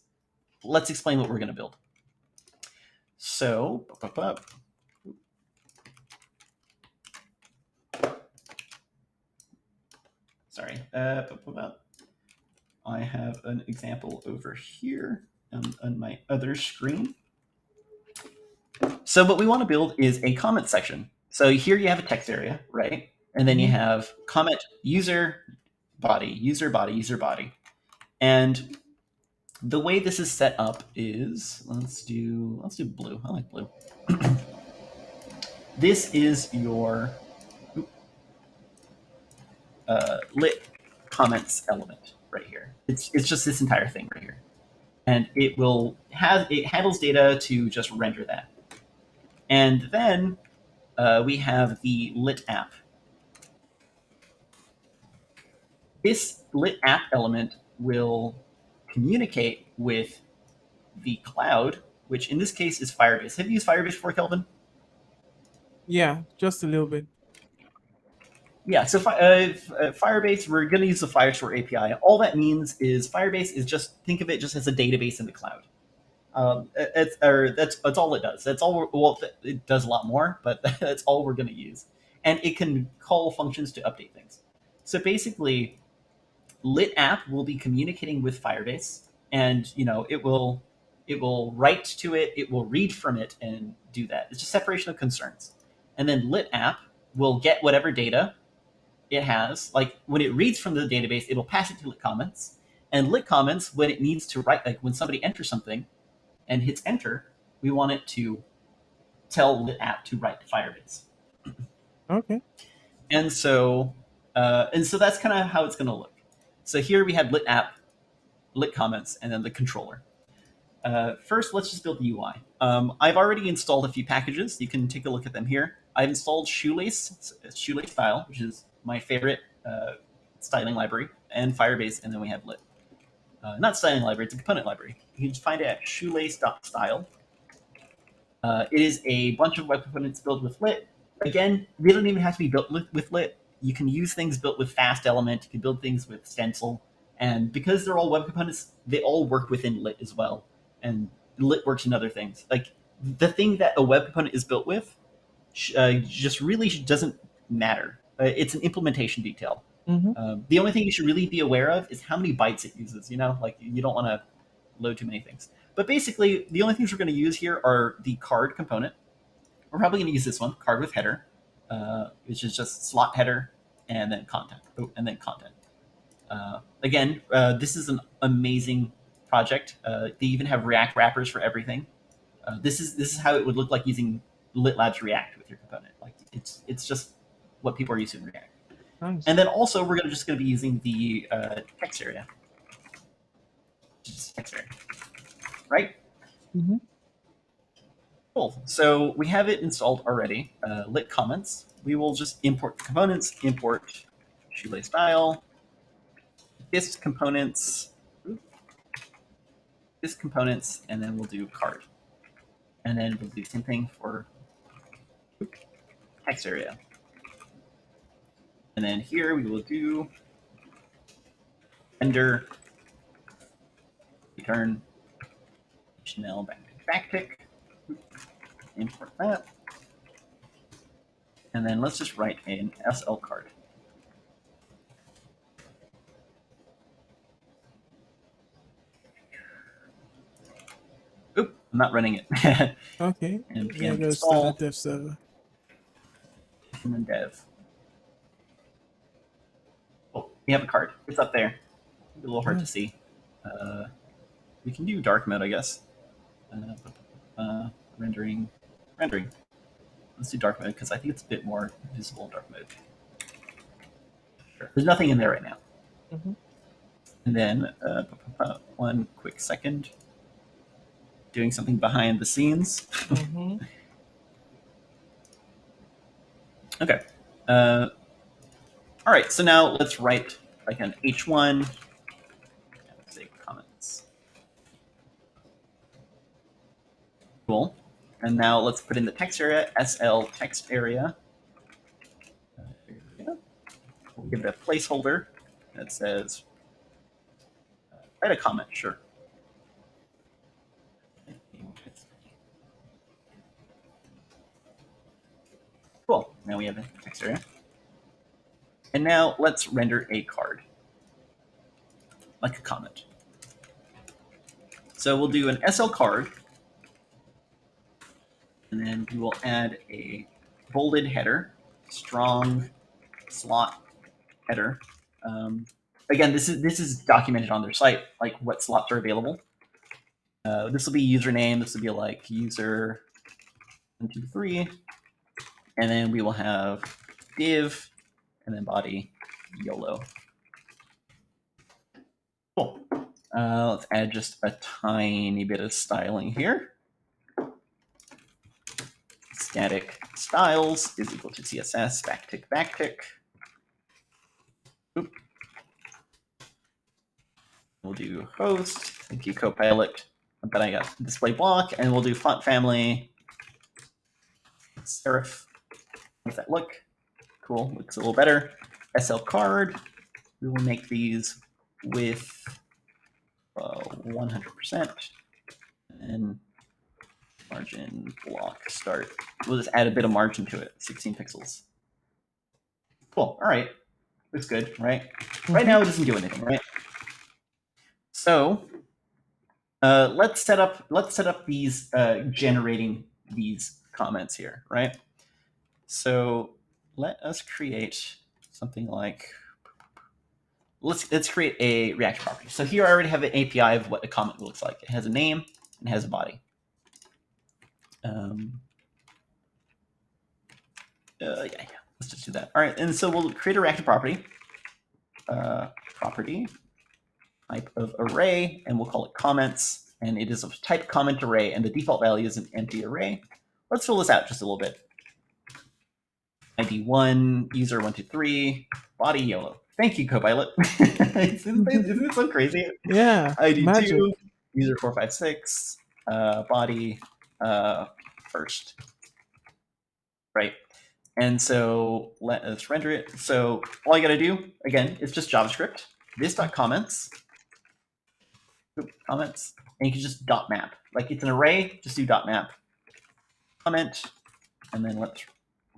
Let's explain what we're going to build. So, sorry. I have an example over here on my other screen. So what we want to build is a comment section. So here you have a text area, right? And then you Hmm. have comment user body, user body, user body. And the way this is set up is let's do blue. I like blue. This is your lit comments element right here. It's just this entire thing right here, and it handles data to just render that. And then we have the lit app. This lit app element will communicate with the cloud, which in this case is Firebase. Have you used Firebase before, Kelvin? Yeah, just a little bit. Yeah, so Firebase, we're going to use the Firestore API. All that means is Firebase is just, think of it just as a database in the cloud. That's all it does. That's all. Well, it does a lot more, but that's all we're going to use. And it can call functions to update things. So basically, Lit app will be communicating with Firebase, and it will it will write to it, it will read from it and do that. It's just separation of concerns. And then lit app will get whatever data it has. Like when it reads from the database, it'll pass it to lit comments. And lit comments, when it needs to write, like when somebody enters something and hits enter, we want it to tell lit app to write to Firebase. Okay. And so that's kind of how it's going to look. So here we have lit app, lit comments, and then the controller. First, let's just build the UI. I've already installed a few packages. You can take a look at them here. I've installed Shoelace style, which is my favorite styling library, and Firebase, and then we have Lit. Not styling library, it's a component library. You can find it at shoelace.style. It is a bunch of web components built with Lit. Again, they don't even have to be built with Lit. You can use things built with Fast Element. You can build things with Stencil. And because they're all web components, they all work within Lit as well. And Lit works in other things. Like the thing that a web component is built with just really doesn't matter. It's an implementation detail. The only thing you should really be aware of is how many bytes it uses. Like you don't want to load too many things. But basically, the only things we're going to use here are the card component. We're probably going to use this one, card with header, which is just slot header and then content. Again, this is an amazing project. They even have React wrappers for everything. This is how it would look like using LitLabs React with your component. Like it's just what people are using in React. Nice. And then also we're just going to be using the text area. Just text area, right? Cool. So we have it installed already. Lit comments. We will just import the components. Import shoelace style. This components, and then we'll do card. And then we'll do the same thing for text area. And then here we will do render, return, HTML backtick, import that. And then let's just write an SL card. Oop, I'm not running it. Okay. npm Go install start a dev server. and then dev. Oh, we have a card. It's up there. It's a little hard to see. We can do dark mode, I guess. Rendering. Let's do dark mode because I think it's a bit more visible in dark mode. Sure. There's nothing in there right now. And then one quick second. Doing something behind the scenes. Okay. All right. So now let's write like an H1. Save comments. Cool. And now let's put in the text area, SL text area. We'll give it a placeholder that says, write a comment, sure. Cool. Now we have a text area. And now let's render a card, like a comment. So we'll do an SL card. And then we will add a bolded header, strong slot header. Again, this is documented on their site, like what slots are available. This will be username. This will be like user 123, and then we will have div, and then body YOLO. Cool. Let's add just a tiny bit of styling here. Static styles is equal to CSS backtick. Oop. We'll do host, thank you Copilot, but I got display block, and we'll do font family, serif. How does that look? Cool, looks a little better. SL card, we will make these with 100%, and margin block start. We'll just add a bit of margin to it, 16 pixels. Cool, all right, looks good, right? Right now it doesn't do anything, right? So let's set up these generating these comments here, right? So let us create something like, let's create a reactive property. So here I already have an API of what a comment looks like. It has a name and it has a body. Yeah, let's just do that. All right, and so we'll create a reactive property. Property type of array, and we'll call it comments. And it is of type comment array, and the default value is an empty array. Let's fill this out just a little bit. ID 1, user 123, body yellow. Thank you, Copilot. Isn't it so crazy? Yeah, ID magic. 2, user 456, body first. Right. And so let us render it. So all I got to do, again, is just JavaScript, this.comments, comments, and you can just dot map. Like it's an array, just do dot map, comment, and then let's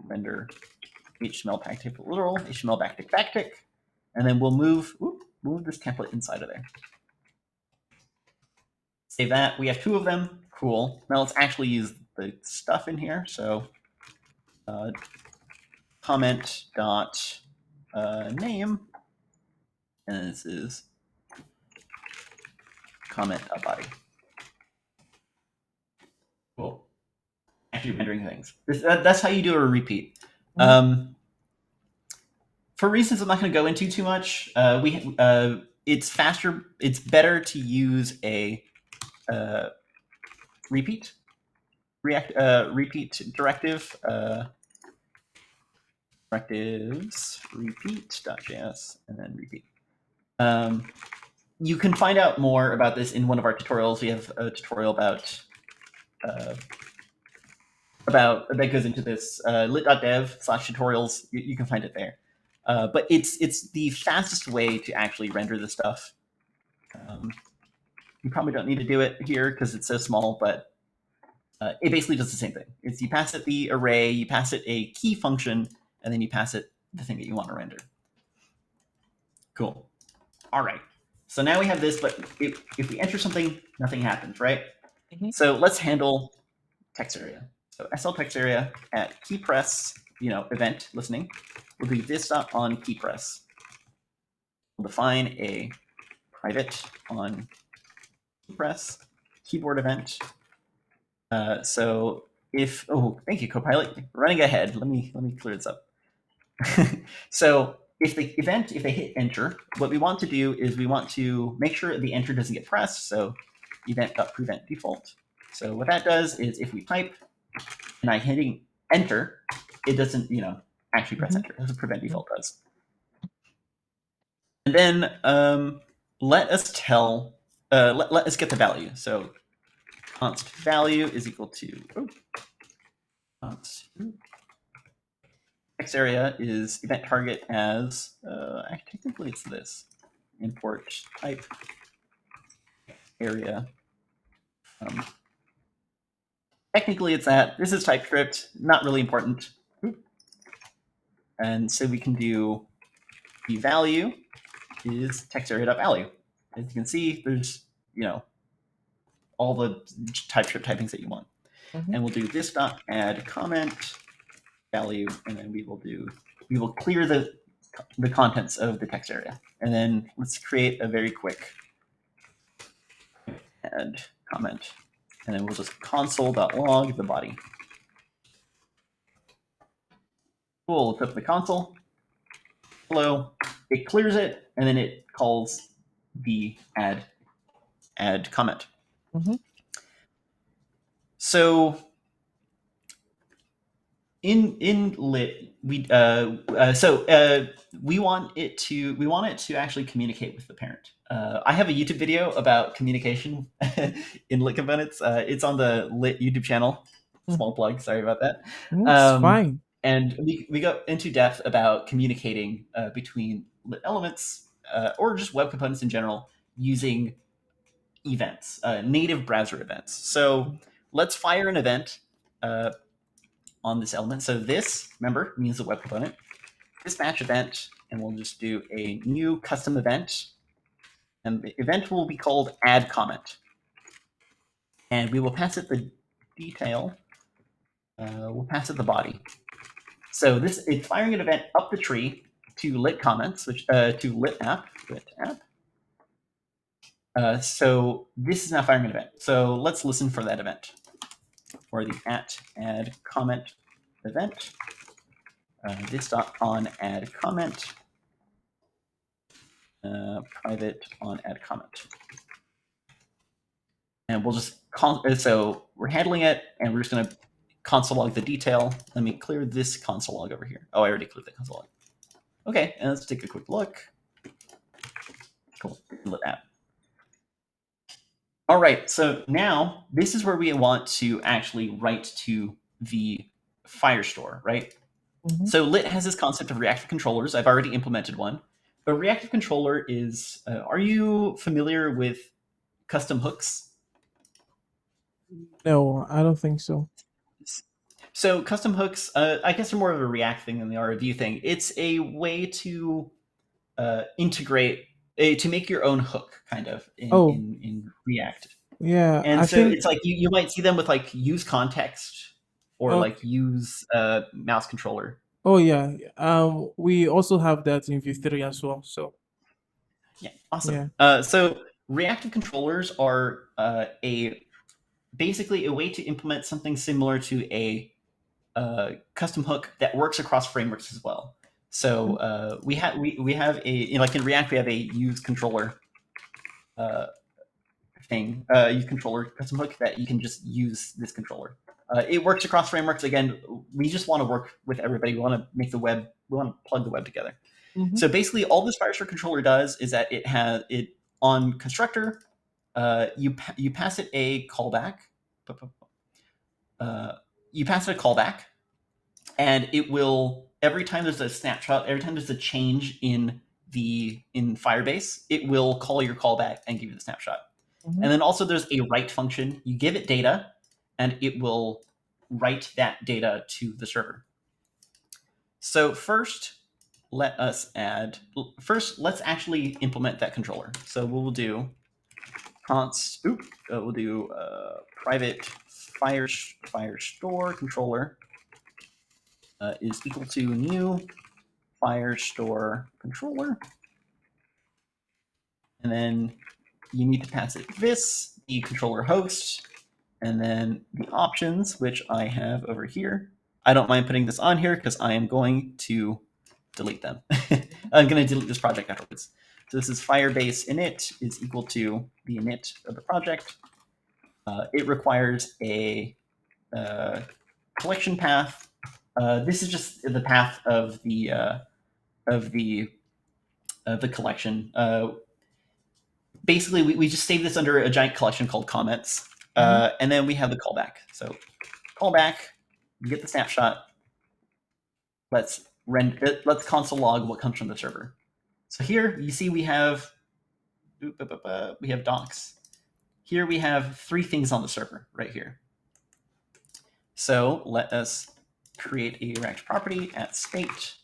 render HTML backtick literal, HTML backtick, and then we'll move this template inside of there. Save that. We have 2 of them. Cool. Now let's actually use the stuff in here. So comment dot name, and this is comment body. Cool. Actually rendering things. That's how you do a repeat. For reasons I'm not going to go into too much, it's faster. It's better to use a repeat directive. Directives repeat.js and then repeat. You can find out more about this in one of our tutorials. We have a tutorial about that goes into this, lit.dev/tutorials. You can find it there. But it's the fastest way to actually render this stuff. You probably don't need to do it here because it's so small, but it basically does the same thing. It's you pass it the array, you pass it a key function, and then you pass it the thing that you want to render. Cool. All right. So now we have this, but if we enter something, nothing happens, right? So let's handle text area. So SL text area at key press, event listening. We'll do this dot on key press. We'll define a private on key press keyboard event. So if thank you, Copilot, running ahead. Let me clear this up. So if they hit enter, what we want to do is we want to make sure the enter doesn't get pressed. So event.prevent default. So what that does is if we type and I'm hitting enter, it doesn't actually press enter. That's what prevent default does. And then let us let us get the value. So const value is equal to text area is event target as technically it's this import type area. Technically it's that. This is TypeScript, not really important. And so we can do the value is text area.value. As you can see, there's all the TypeScript typings that you want. And we'll do this dot add comment value, and then we will clear the contents of the text area. And then let's create a very quick add comment. And then we'll just console.log the body. Cool, let's open the console. Hello. It clears it, and then it calls the add comment. So in Lit, we want it to actually communicate with the parent. I have a YouTube video about communication in Lit components. It's on the Lit YouTube channel. Small plug. Sorry about that. It's fine. And we go into depth about communicating between Lit elements or just web components in general using events, native browser events. So let's fire an event on this element. So this, remember, means the web component. Dispatch event, and we'll just do a new custom event. And the event will be called add comment. and we will pass it the detail. We'll pass it the body. So it's firing an event up the tree to lit comments, which to lit app. So this is now firing an event. So let's listen for that event, for the add comment event. This.on add comment. Private on add comment. And we'll just so we're handling it, and we're just going to console log the detail. Let me clear this console log over here. Oh, I already cleared the console log. Okay, and let's take a quick look. Cool. Lit app. All right, so now this is where we want to actually write to the Firestore, right? Mhm. So Lit has this concept of reactive controllers. I've already implemented one. A reactive controller is, are you familiar with custom hooks? No, I don't think so. So custom hooks, I guess, are more of a React thing than they are a Vue thing. It's a way to integrate, to make your own hook, kind of, Oh, in React. yeah, And I so think. it's like you might see them with like use context or like Okay. use mouse controller. Oh yeah. We also have that in Vue 3 as well. So Yeah, awesome. yeah. So reactive controllers are basically a way to implement something similar to a custom hook that works across frameworks as well. So we have like in React we have a use controller use controller custom hook that you can just use this controller. It works across frameworks. Again, we just want to work with everybody. We want to make the web. We want to plug the web together. Mhm. So basically, all this Firestore controller does is that it has it on constructor. You pass it a callback. You pass it a callback, and it will every time there's a snapshot, every time there's a change in Firebase, it will call your callback and give you the snapshot. Mhm. And then also there's a write function. You give it data, and it will write that data to the server. So let's actually implement that controller. So we'll do we'll do private Firestore controller is equal to new Firestore controller. And then you need to pass it this, the controller host, and then the options, which I have over here. I don't mind putting this on here because I am going to delete them. I'm going to delete this project afterwards. So this is Firebase init is equal to the init of the project. It requires a collection path. This is just the path of the collection. Basically, we just save this under a giant collection called comments, and then we have the callback. So callback, you get the snapshot. Let's console log what comes from the server. So here you see we have docs. Here we have 3 things on the server right here. So let us create a reactive property at state,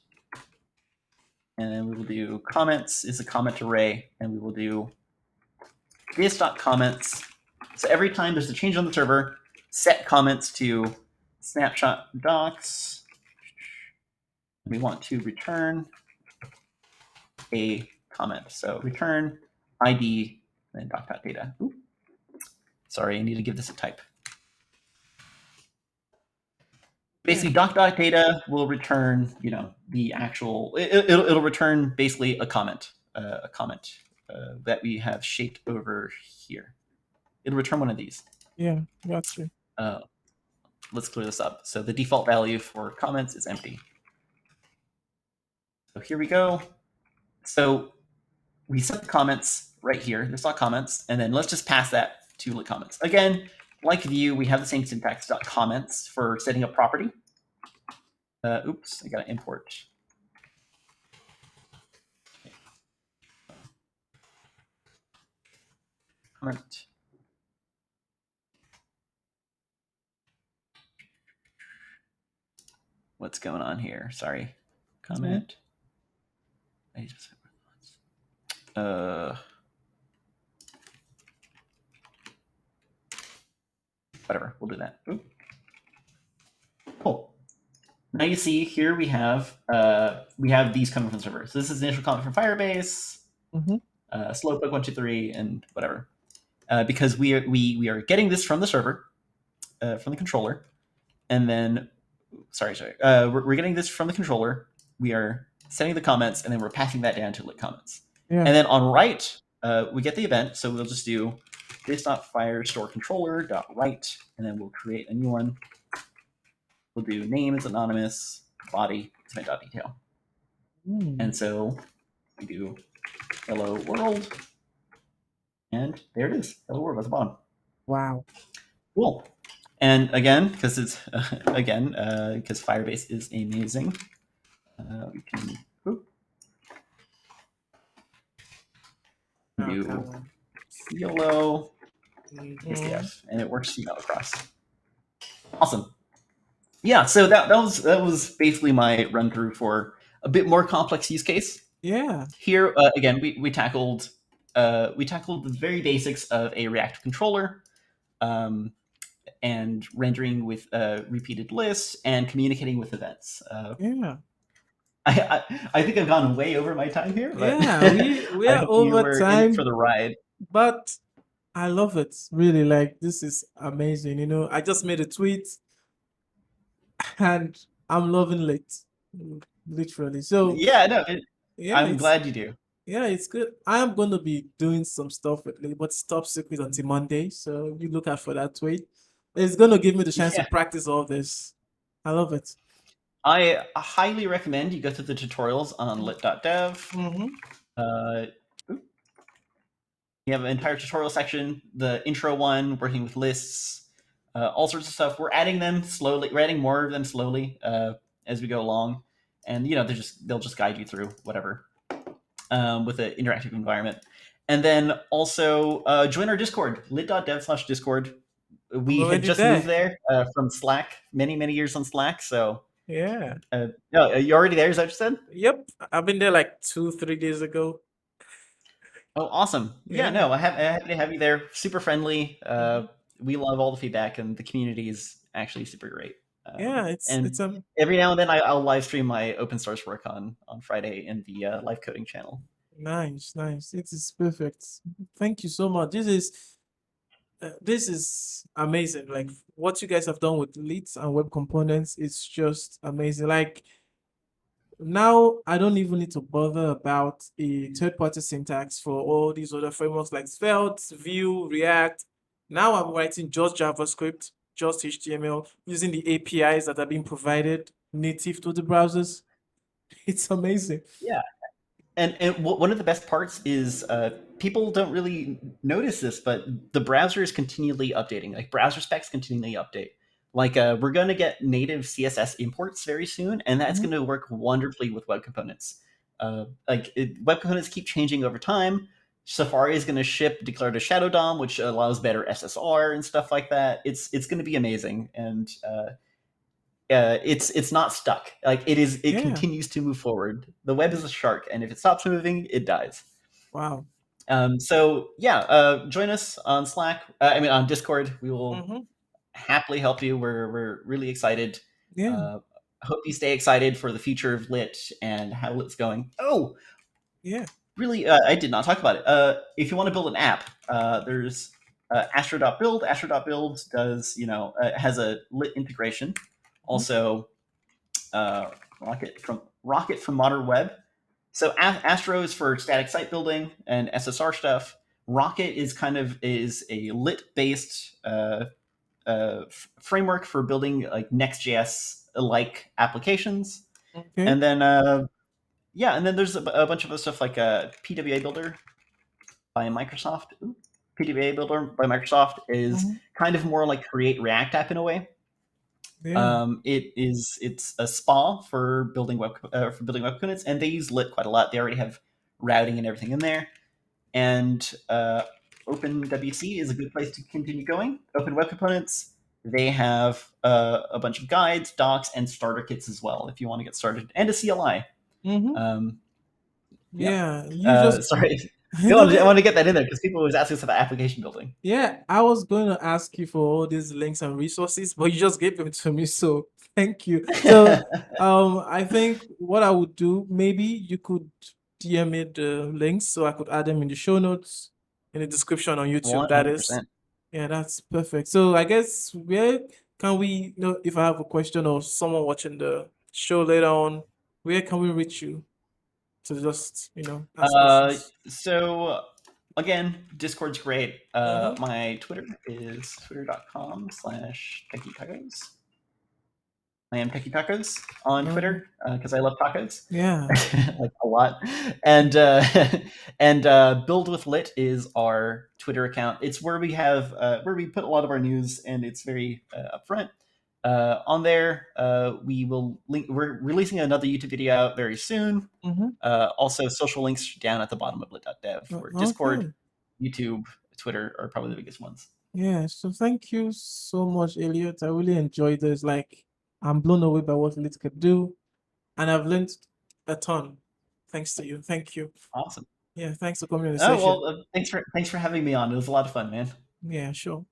and then we will do comments is a comment array, and we will do this.comments. So every time there's a change on the server, set comments to snapshot docs. We want to return a comment. So return ID and doc.data. Ooh. Sorry, I need to give this a type. Basically, doc.data will return, the actual. It'll return basically a comment, that we have shaped over here. It'll return one of these. Yeah, got you. Let's clear this up. So the default value for comments is empty. So here we go. So we set the comments right here. This dot comments, and then let's just pass that to lit comments. Again, like Vue, we have the same syntax dot comments for setting up property. Oops, I gotta import. Comment. What's going on here? Sorry. Comment. whatever. We'll do that. Ooh. Cool. Now you see here we have these coming from the server. So this is the initial comment from Firebase, Slowpoke 123, and whatever. Because we are getting this from the server, from the controller, and then we're getting this from the controller. We are setting the comments, and then we're passing that down to lit comments. Yeah. And then on write, we get the event. So we'll just do this.firestorecontroller.write, and then we'll create a new one. We'll do name is anonymous, body is event.detail. And so we do hello world, and there it is, hello world at the bottom. Wow. Cool. And again, because it's because Firebase is amazing, we can do YOLO ACF, and it works across. Awesome. Yeah, so that was basically my run through for a bit more complex use case. Yeah. Here again, we tackled the very basics of a reactive controller, and rendering with repeated lists and communicating with events. Yeah. I think I've gone way over my time here. But Yeah, we I are hope you over were time in it for the ride. But I love it. Really, like this is amazing. You know, I just made a tweet and I'm loving it. Literally. So Yeah, no, yeah, I'm glad you do. yeah, it's good. I am going to be doing some stuff with it, but it's top secret until Monday. So you look out for that tweet. It's going to give me the chance to practice all this. I love it. I highly recommend you go through the tutorials on lit.dev. You have an entire tutorial section, the intro one, working with lists, all sorts of stuff. We're adding them slowly. We're adding more of them slowly as we go along, and they'll just guide you through whatever with an interactive environment. And then also join our Discord, lit.dev/Discord. We had just moved there from Slack, many years on Slack. So yeah. No, you already there? Is that what you said? Yep, I've been there like 2-3 days ago. Oh, awesome! Yeah, no, I'm happy to have you there. Super friendly. We love all the feedback, and the community is actually super great. Yeah, it's every now and then I'll live stream my open source work on Friday in the live coding channel. Nice. It is perfect. Thank you so much. This is amazing. Like what you guys have done with Lit and web components, it's just amazing. Like now I don't even need to bother about a third-party syntax for all these other frameworks like Svelte, Vue, React. Now I'm writing just JavaScript, just HTML, using the APIs that are being provided native to the browsers. It's amazing. Yeah. And one of the best parts is people don't really notice this, but the browser is continually updating. Like browser specs continually update. Like we're going to get native CSS imports very soon, and that's going to work wonderfully with web components. Web components keep changing over time. Safari is going to ship declared a shadow DOM, which allows better SSR and stuff like that. It's going to be amazing, and it's not stuck. Like it continues to move forward. The web is a shark, and if it stops moving, it dies. Wow. So yeah, join us on Slack. On Discord. We will happily help you. We're really excited. Yeah. I hope you stay excited for the future of Lit and how Lit's going. Oh, yeah. Really, I did not talk about it. If you want to build an app, there's Astro.build. Astro.build does has a Lit integration. Also, Rocket from Modern Web. So Astro is for static site building and SSR stuff. Rocket is a Lit based framework for building like Next.js like applications. Okay. And then and then there's a bunch of other stuff like PWA Builder by Microsoft. PWA Builder by Microsoft is kind of more like Create React app in a way. Yeah. It's a spa for building web components, and they use Lit quite a lot. They already have routing and everything in there. And OpenWC is a good place to continue going. Open Web Components, they have a bunch of guides, docs, and starter kits as well if you want to get started, and a CLI. Yeah, sorry. You know I that. want to get that in there because people always ask us about application building. Yeah, I was going to ask you for all these links and resources, but you just gave them to me, so thank you. So, I think what I would do, maybe you could DM me the links so I could add them in the show notes, in the description on YouTube. That is, 100%. yeah, that's perfect. So I guess where can we, if I have a question or someone watching the show later on, where can we reach you to just, ask questions? So again, Discord's great. Mm-hmm. My Twitter is twitter.com/techie-tacos. I am Techie Tacos on Twitter because I love tacos, Yeah. like a lot. And Build with Lit is our Twitter account. It's where we have where we put a lot of our news, and it's very upfront. On there, we will link. We're releasing another YouTube video out very soon. Mm-hmm. Also, social links down at the bottom of lit.dev, where Discord, Okay. YouTube, Twitter are probably the biggest ones. Yeah, so thank you so much, Elliot. I really enjoyed this. Like, I'm blown away by what Lit could do, and I've learned a ton. Thanks to you. Thank you. Awesome. Yeah, thanks for coming on the Oh session. well, thanks for having me on. It was a lot of fun, man. Yeah, sure.